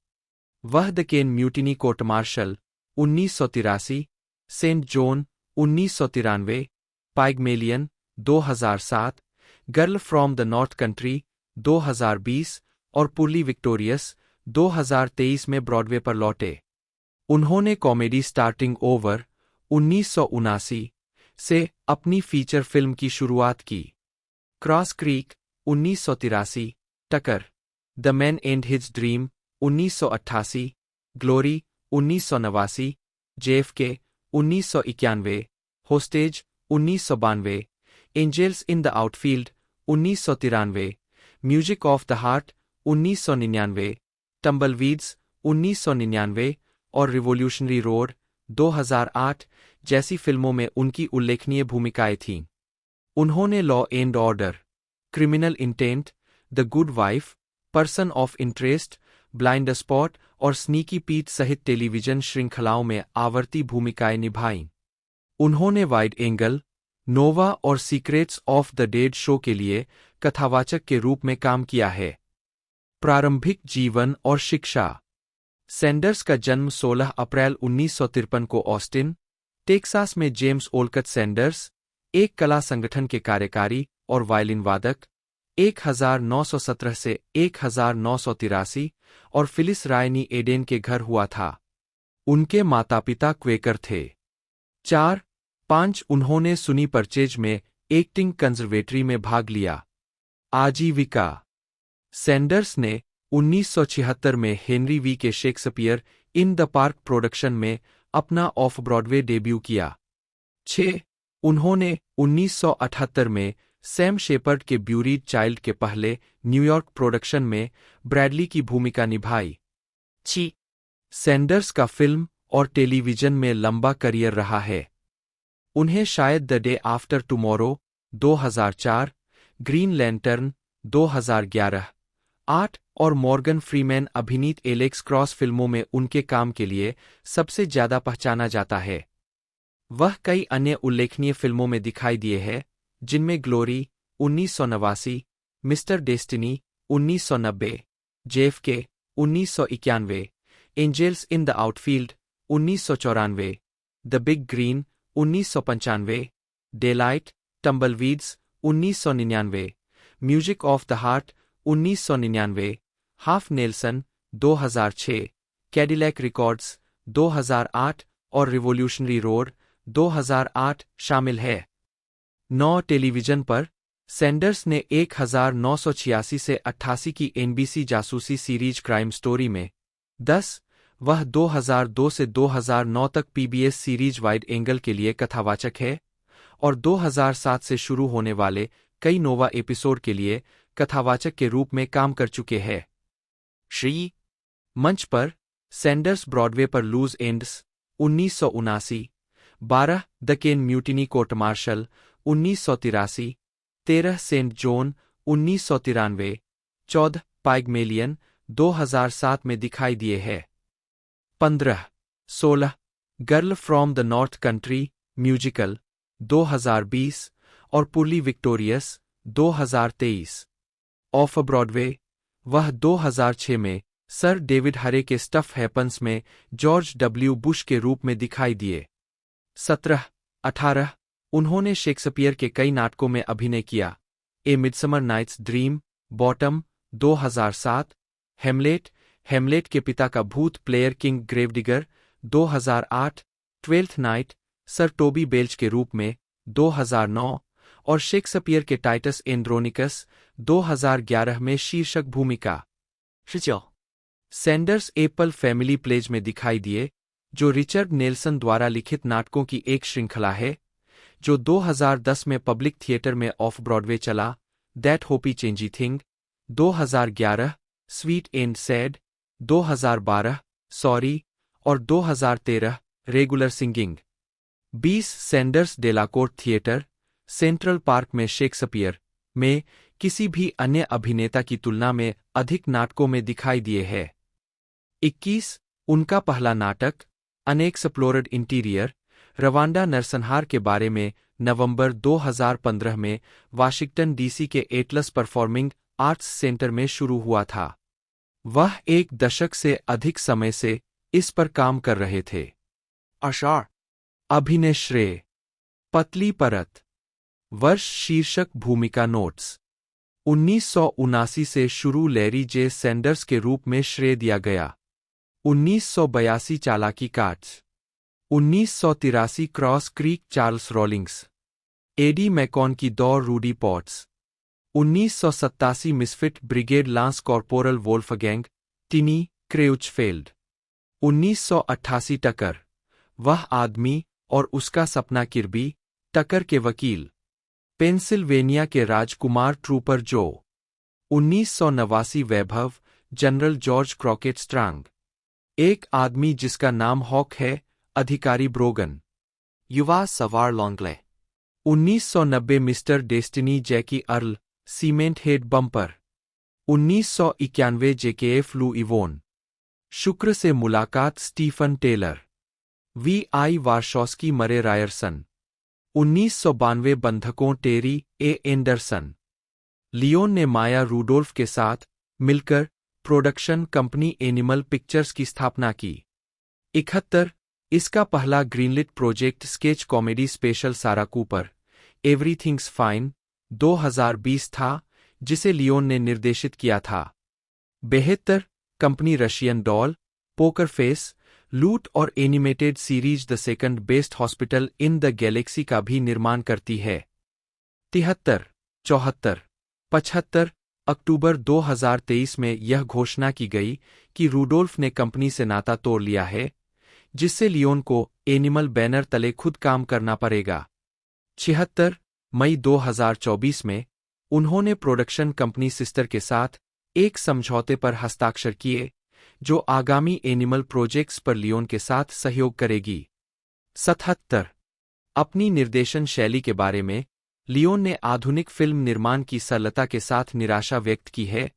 वह The Caine Mutiny Court Martial 1983, Saint Joan 1993, Pygmalion 2007, Girl From the North Country 2020 और पुर्ली विक्टोरियस 2023 में ब्रॉडवे पर लौटे। उन्होंने कॉमेडी स्टार्टिंग ओवर 1979 से अपनी फीचर फिल्म की शुरुआत की। Cross Creek 1983, Tucker the Man and His Dream 1988, Glory 1989, JFK 1991, Hostage 1992, Angels in the Outfield 1993, Music of the Heart 1999, Tumbleweeds 1999 और रिवोल्यूशनरी रोड 2008 जैसी फिल्मों में उनकी उल्लेखनीय भूमिकाएं थीं। उन्होंने law and order, criminal intent, the good wife, person of interest, blind spot और स्नीकी पीट सहित टेलीविजन श्रृंखलाओं में आवर्ती भूमिकाएं निभाईं। उन्होंने वाइड एंगल, नोवा और secrets of the dead show के लिए कथावाचक के रूप में काम किया है। प्रारंभिक जीवन और शिक्षा। सैंडर्स का जन्म 16 अप्रैल 1953 को ऑस्टिन, टेक्सास में जेम्स ओलकट सैंडर्स, एक कला संगठन के कार्यकारी और वायलिन वादक, 1917 से 1983 और फिलिस रायनी एडेन के घर हुआ था। उनके माता-पिता क्वेकर थे। 4-5 उन्होंने सुनी परचेज में एक्टिंग कंजर्वेटरी में भाग लिया। आजीविका। सैंडर्स ने 1976 में हेनरी वी के Shakespeare in the Park production में अपना ऑफ ब्रॉडवे डेब्यू किया। 6 उन्होंने 1978 में सैम शेपर्ड के ब्यूरीड चाइल्ड के पहले न्यूयॉर्क प्रोडक्शन में ब्रैडली की भूमिका निभाई। 6 सैंडर्स का फिल्म और टेलीविजन में लंबा करियर रहा है। उन्हें शायद the day after tomorrow 2004, green lantern 2011, 8 और मॉर्गन फ्रीमैन अभिनीत एलेक्स क्रॉस फिल्मों में उनके काम के लिए सबसे ज्यादा पहचाना जाता है। वह कई अन्य उल्लेखनीय फिल्मों में दिखाई दिए हैं, जिनमें Glory 1989, Mister Destiny 1990, JFK 1991, Angels in the Outfield 1994, the Big Green 1995, Daylight, Tumbleweeds 1999, Music of the Heart 1999, Half Nelson 2006, Cadillac Records 2008 और रिवोल्यूशनरी रोड 2008 शामिल है। 9 टेलीविजन पर सैंडर्स ने 1986 से 88 की एनबीसी जासूसी सीरीज क्राइम स्टोरी में। 10 वह 2002 से 2009 तक पीबीएस सीरीज वाइड एंगल के लिए कथावाचक है और 2007 से शुरू होने वाले कई नोवा एपिसोड के लिए कथावाचक के रूप में काम कर चुके हैं। श्री मंच पर सैंडर्स ब्रॉडवे पर Loose Ends 1979, 12 The Caine Mutiny Court Martial 1983, 13 Saint Joan 1993, 14 Pygmalion 2007 में दिखाई दिए हैं। 15-16 Girl From the North Country musical 2020 और पुरली विक्टोरियस 2023। ऑफ ब्रॉडवे वह 2006 में सर डेविड हरे के स्टफ हैपन्स में जॉर्ज डब्ल्यू बुश के रूप में दिखाई दिए। 17-18 उन्होंने शेक्सपियर के कई नाटकों में अभिनय किया। A Midsummer Night's Dream, Bottom 2007, Hamlet के पिता का भूत Player King Gravedigger 2008, Twelfth Night Sir Toby Belch के रूप में 2009 और शेक्सपियर के टाइटस एंड्रोनिकस 2011 में शीर्षक भूमिका। 19 सैंडर्स एप्पल फैमिली प्लेज में दिखाई दिए, जो रिचर्ड नेल्सन द्वारा लिखित नाटकों की एक श्रृंखला है, जो 2010 में पब्लिक थिएटर में ऑफ ब्रॉडवे चला। That Hopey Changey Thing 2011, Sweet and Sad 2012, Sorry और 2013 Regular Singing. 20 Sanders Delacorte Theater, Central Park में शेक्सपियर में किसी भी अन्य अभिनेता की तुलना में अधिक नाटकों में दिखाई दिए हैं। 21 उनका पहला नाटक अनएक्सप्लोर्ड इंटीरियर रवांडा नरसंहार के बारे में नवंबर 2015 में वाशिंगटन डीसी के एटलस परफॉर्मिंग आर्ट्स सेंटर में शुरू हुआ था। वह 1 दशक से अधिक समय से इस पर काम कर रहे थे। अशार अभिनय श्रेय पतली परत वर्ष शीर्षक भूमिका नोट्स 1979 से शुरू लैरी जे सैंडर्स के रूप में श्रेय दिया गया। 1982 चालाकी काट्स 1983 Cross Creek Charles Rawlings Eddie Macon की दौड़ Rudy Potts 1987 Misfit Brigade Lance Corporal Wolfgang Tiny Kreutzfeld 1988 Tucker वह आदमी और उसका सपना किर्बी टकर के वकील पेंसिल्वेनिया के राजकुमार ट्रूपर जो 1989 वैभव जनरल जॉर्ज क्रॉकेट स्ट्रांग एक आदमी जिसका नाम हॉक है अधिकारी ब्रोगन युवा सवार लॉन्गले 1990 मिस्टर डेस्टिनी जैकी अर्ल सीमेंट हेड बम्पर 1991 जेकेएफ लू इवोन। शुक्र से मुलाकात स्टीफन टेलर। वी.आई. वार्शॉस्की मरे रायरसन। 1992 बंधकों टेरी ए. एंडरसन। लियोन ने माया रूडोल्फ के साथ मिलकर प्रोडक्शन कंपनी एनिमल पिक्चर्स की स्थापना की। 71 इसका पहला ग्रीनलिट प्रोजेक्ट स्केच कॉमेडी स्पेशल सारा कूपर एवरीथिंग्स फाइन 2020 था, जिसे लियोन ने निर्देशित किया था। 72 company Russian doll, poker face, लूट और animated series the second best hospital in the Galaxy का भी निर्माण करती है। 73 74 75 अक्टूबर 2023 में यह घोषणा की गई कि रूडोल्फ ने कंपनी से नाता तोड़ लिया है, जिससे लियोन को एनिमल बैनर तले खुद काम करना पड़ेगा। 76 मई 2024 में उन्होंने प्रोडक्शन कंपनी सिस्टर के साथ एक समझौते पर हस्ताक्षर किए, जो आगामी एनिमल प्रोजेक्ट्स पर लियोन के साथ सहयोग करेगी। 77 अपनी निर्देशन शैली के बारे में लियोन ने आधुनिक फिल्म निर्माण की सरलता के साथ निराशा व्यक्त की है।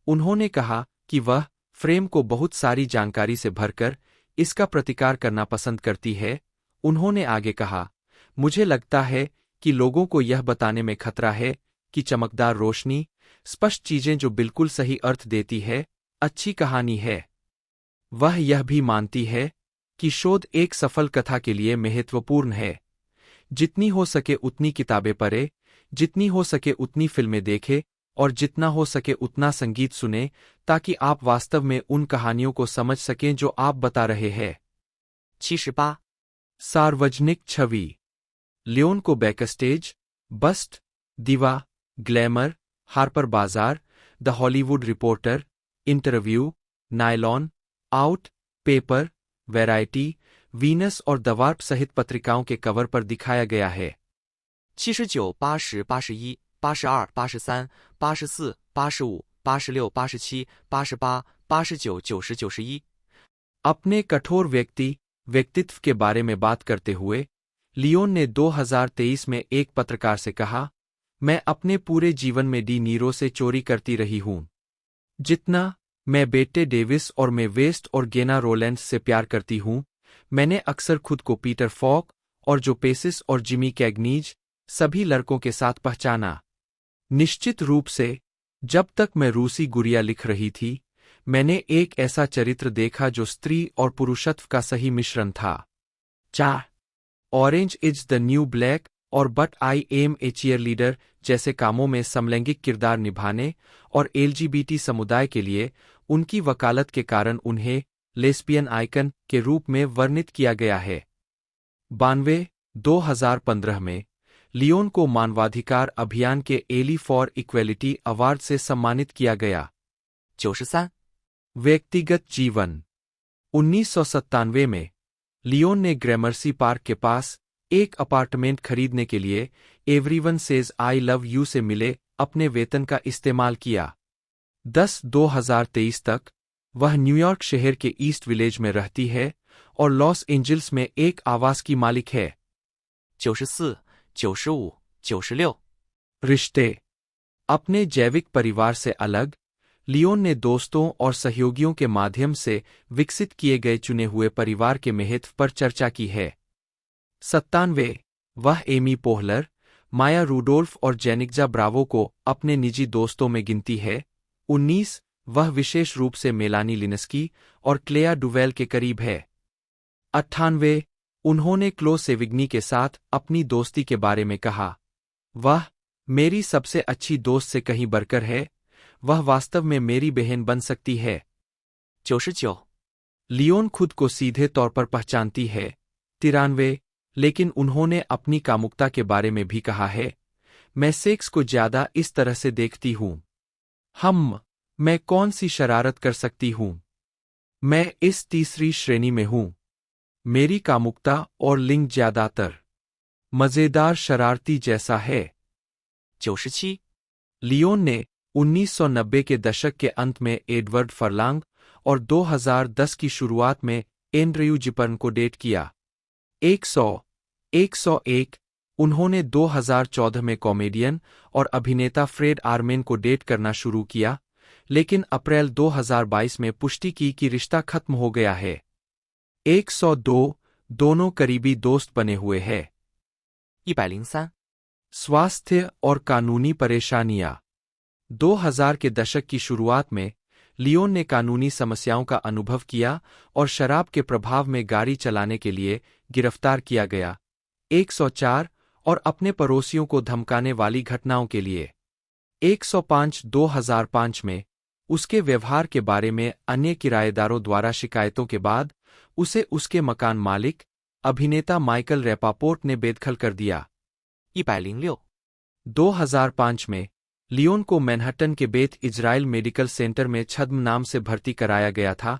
उन्होंने कहा कि वह फ्रेम को बहुत सारी जानकारी से भरकर इसका प्रतिकार करना पसंद करती है। उन्होंने आगे कहा, मुझे लगता है कि लोगों को यह बताने में खतरा है कि चमकदार रोशनी, स्पष्ट चीजें जो बिल्कुल सही अर्थ देती है, अच्छी कहानी है। वह यह भी मानती है कि शोध एक सफल कथा के लिए महत्वपूर्ण है। जितनी हो सके उतनी किताबें पढ़े, जितनी हो सके उतनी फिल्में देखे और जितना हो सके उतना संगीत सुने, ताकि आप वास्तव में उन कहानियों को समझ सकें जो आप बता रहे हैं। 78 सार्वजनिक छवि। लियोन को बैकस्टेज, बस्ट, दीवा, ग्लैमर, हार्पर बाजार, the Hollywood reporter, interview, nylon, out, paper, variety, Venus और द वार्प सहित पत्रिकाओं के कवर पर दिखाया गया है। 79 80 81 82 83 84 85 86 87 88 89 90 91। अपने कठोर व्यक्तित्व के बारे में बात करते हुए लियोन ने 2023 में एक पत्रकार से कहा, मैं अपने पूरे जीवन में डी नीरो से चोरी करती रही हूं। जितना मैं बेटे डेविस और मैं वेस्ट और गेना रोलैंड से प्यार करती हूं, मैंने अक्सर खुद को पीटर फॉक और जो पेसिस और जिमी कैग्नीज सभी लड़कों के साथ पहचाना। निश्चित रूप से जब तक मैं रूसी गुड़िया लिख रही थी, मैंने एक ऐसा चरित्र देखा जो स्त्री और पुरुषत्व का सही मिश्रण था। 4 Orange Is the New Black और But I am a Cheerleader जैसे कामों में समलैंगिक किरदार निभाने और एलजीबीटी समुदाय के लिए उनकी वकालत के कारण उन्हें लेस्बियन आइकन के रूप में वर्णित किया गया है। 92 2015 में लियोन को मानवाधिकार अभियान के एली फॉर इक्वेलिटी अवार्ड से सम्मानित किया गया। 93 व्यक्तिगत जीवन। 1997 में लियोन ने ग्रेमर्सी पार्क के पास एक अपार्टमेंट खरीदने के लिए everyone Says I Love you से मिले अपने वेतन का इस्तेमाल किया। 10 2023 तक वह न्यूयॉर्क शहर के ईस्ट विलेज में रहती है और लॉस एंजल्स में एक आवास की मालिक है। 94 95 96। रिश्ते। अपने जैविक परिवार से अलग, लियोन ने दोस्तों और सहयोगियों के माध्यम से विकसित किए गए चुने हुए परिवार के महत्व पर चर्चा की है। 97 वह एमी पोहलर, माया रूडोल्फ और जेनिक्जा ब्रावो को अपने निजी दोस्तों में गिनती है। 19 वह विशेष रूप से मेलानी लिनस्की और क्लेया डुवेल के करीब है। 98 उन्होंने क्लो सेविग्नी के साथ अपनी दोस्ती के बारे में कहा, वह मेरी सबसे अच्छी दोस्त से कहीं बढ़कर है, वह वास्तव में मेरी बहन बन सकती है। 99 लियोन खुद को सीधे तौर पर पहचानती है। 93 लेकिन उन्होंने अपनी कामुकता के बारे में भी कहा है, मैं सेक्स को ज्यादा इस तरह से देखती हूं। मैं कौन सी शरारत कर सकती हूं? मैं इस तीसरी श्रेणी में हूं। मेरी कामुकता और लिंग ज्यादातर मजेदार शरारती जैसा है। 97 लियोन ने 1990 के दशक के अंत में एडवर्ड फर्लांग और 2010 की शुरुआत में एंड्रयू जिपर्न को डेट किया। 101 उन्होंने 2014 में कॉमेडियन और अभिनेता फ्रेड आर्मेन को डेट करना शुरू किया, लेकिन अप्रैल 2022 में पुष्टि की कि रिश्ता खत्म हो गया है। 102 दोनों करीबी दोस्त बने हुए हैं। 103 स्वास्थ्य और कानूनी परेशानियां। 2000 के दशक की शुरुआत में लियोन ने कानूनी समस्याओं का अनुभव किया और शराब के प्रभाव में गाड़ी चलाने के लिए गिरफ्तार किया गया। 104 और अपने पड़ोसियों को धमकाने वाली घटनाओं के लिए। 105 2005 में उसके व्यवहार के बारे में अन्य किराएदारों द्वारा शिकायतों के बाद उसे उसके मकान मालिक अभिनेता माइकल रैपापोर्ट ने बेदखल कर दिया। 106 2005 में लियोन को मैनहट्टन के बेथ इजराइल मेडिकल सेंटर में छद्म नाम से भर्ती कराया गया था।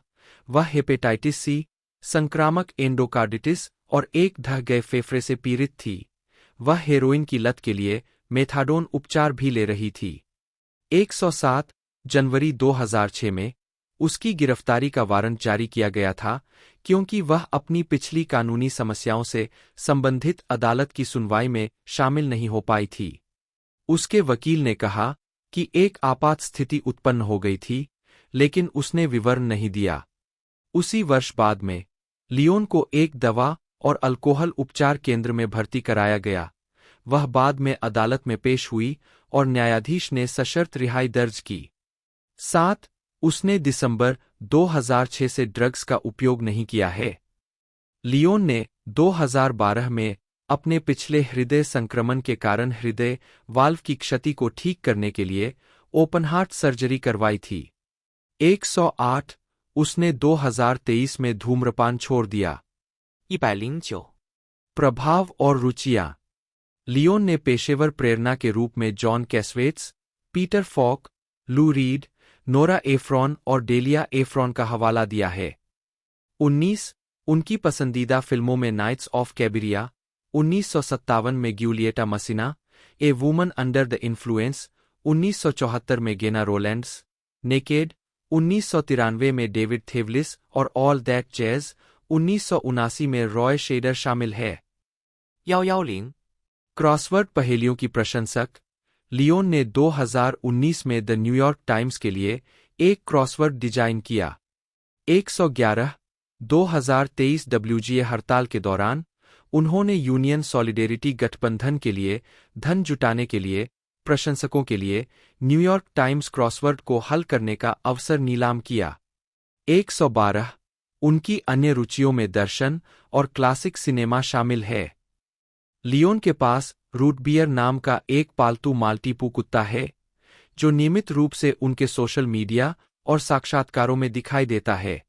वह हेपेटाइटिस सी, संक्रामक एंडोकार्डिटिस और एक ढह गए फेफड़े से पीड़ित थी। वह हेरोइन की लत के लिए मेथाडोन उपचार भी ले रही थी। 107 जनवरी 2006 में उसकी गिरफ्तारी का वारंट जारी किया गया था क्योंकि वह अपनी पिछली कानूनी समस्याओं से संबंधित अदालत की सुनवाई में शामिल नहीं हो पाई थी। उसके वकील ने कहा कि एक आपात स्थिति उत्पन्न हो गई थी, लेकिन उसने विवरण नहीं दिया। उसी वर्ष बाद में लियोन को एक दवा और अल्कोहल उपचार केंद्र में भर्ती कराया गया। वह बाद में अदालत में पेश हुई और न्यायाधीश ने सशर्त रिहाई दर्ज की। 7 उसने दिसंबर 2006 से ड्रग्स का उपयोग नहीं किया है। लियोन ने 2012 में अपने पिछले हृदय संक्रमण के कारण हृदय वाल्व की क्षति को ठीक करने के लिए ओपन हार्ट सर्जरी करवाई थी। 108 उसने 2023 में धूम्रपान छोड़ दिया। 109 प्रभाव और रुचियां। लियोन ने पेशेवर प्रेरणा के रूप में जॉन कैसवेट्स, पीटर फॉक, लू रीड, नोरा एफ्रॉन और डेलिया एफ्रॉन का हवाला दिया है। 19 उनकी पसंदीदा फिल्मों में नाइट्स ऑफ कैबिरिया, 1957 में Giulietta Masina, A Woman Under the Influence, 1974 में गेना रोलैंड्स, नेकेड, 1993 में डेविड थेवलिस और ऑल दैट जैज, 1979 में रॉय शेडर शामिल है। 110 क्रॉसवर्ड पहेलियों की प्रशंसक। लियोन ने 2019 में द न्यूयॉर्क टाइम्स के लिए एक क्रॉसवर्ड डिजाइन किया। 111 2023 WGA हड़ताल के दौरान उन्होंने यूनियन सॉलिडेरिटी गठबंधन के लिए धन जुटाने के लिए प्रशंसकों के लिए न्यूयॉर्क टाइम्स क्रॉसवर्ड को हल करने का अवसर नीलाम किया। 112 उनकी अन्य रुचियों में दर्शन और क्लासिक सिनेमा शामिल है। लियोन के पास रूट बियर नाम का एक पालतू माल्टीपू कुत्ता है, जो नियमित रूप से उनके सोशल मीडिया और साक्षात्कारों में दिखाई देता है।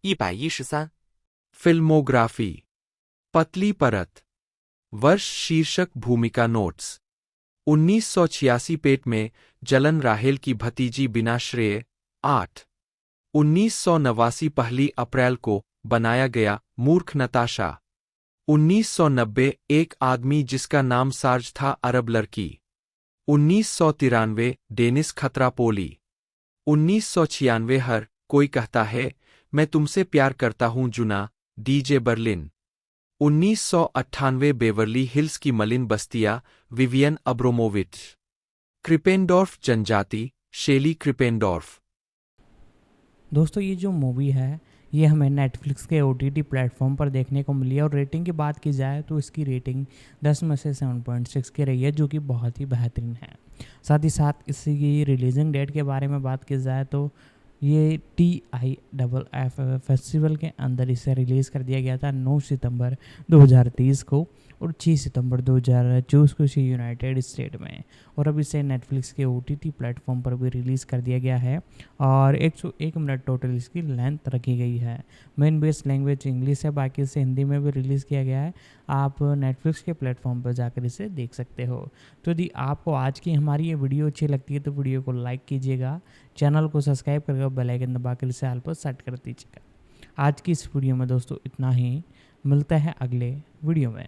113 फिल्मोग्राफी। पतली परत। वर्ष शीर्षक भूमिका नोट्स। 1986 पेट में जलन राहेल की भतीजी बिना श्रेय। 8 1989 पहली अप्रैल को बनाया गया मूर्ख नताशा। 1990 एक आदमी जिसका नाम सार्ज था अरब लड़की। 1993 डेनिस खतरा पोली। 1996 हर कोई कहता है मैं तुमसे प्यार करता हूं जुना डीजे बर्लिन। 1998 बेवर्ली हिल्स की मलिन बस्तियां विवियन अब्रोमोविच। क्रिपेंडॉर्फ जनजाति शेली क्रिपेंडॉर्फ। दोस्तों ये जो मूवी है ये हमें नेटफ्लिक्स के OTT प्लेटफॉर्म पर देखने को मिली है और रेटिंग की बात की जाए तो इसकी रेटिंग 10 में से 7.6 की रही है, जो कि बहुत ही बेहतरीन है। साथ ही साथ इसकी रिलीजिंग डेट के बारे में बात की जाए तो ये TIFF फेस्टिवल के अंदर इसे रिलीज़ कर दिया गया था 9 सितंबर 2023 को और 6 सितंबर 2024 को इसे यूनाइटेड स्टेट में, और अब इसे नेटफ्लिक्स के OTT प्लेटफॉर्म पर भी रिलीज़ कर दिया गया है और 101 मिनट टोटल इसकी लेंथ रखी गई है। मेन बेस लैंग्वेज इंग्लिश है, बाकी इसे हिंदी में भी रिलीज़ किया गया है। आप नेटफ्लिक्स के प्लेटफॉर्म पर जाकर इसे देख सकते हो। तो यदि आपको आज की हमारी ये वीडियो अच्छी लगती है तो वीडियो को लाइक कीजिएगा, चैनल को सब्सक्राइब करके बेल आइकन दबाकर इसे ऑल पर सेट कर दीजिएगा। आज की इस वीडियो में दोस्तों इतना ही, मिलता है अगले वीडियो में।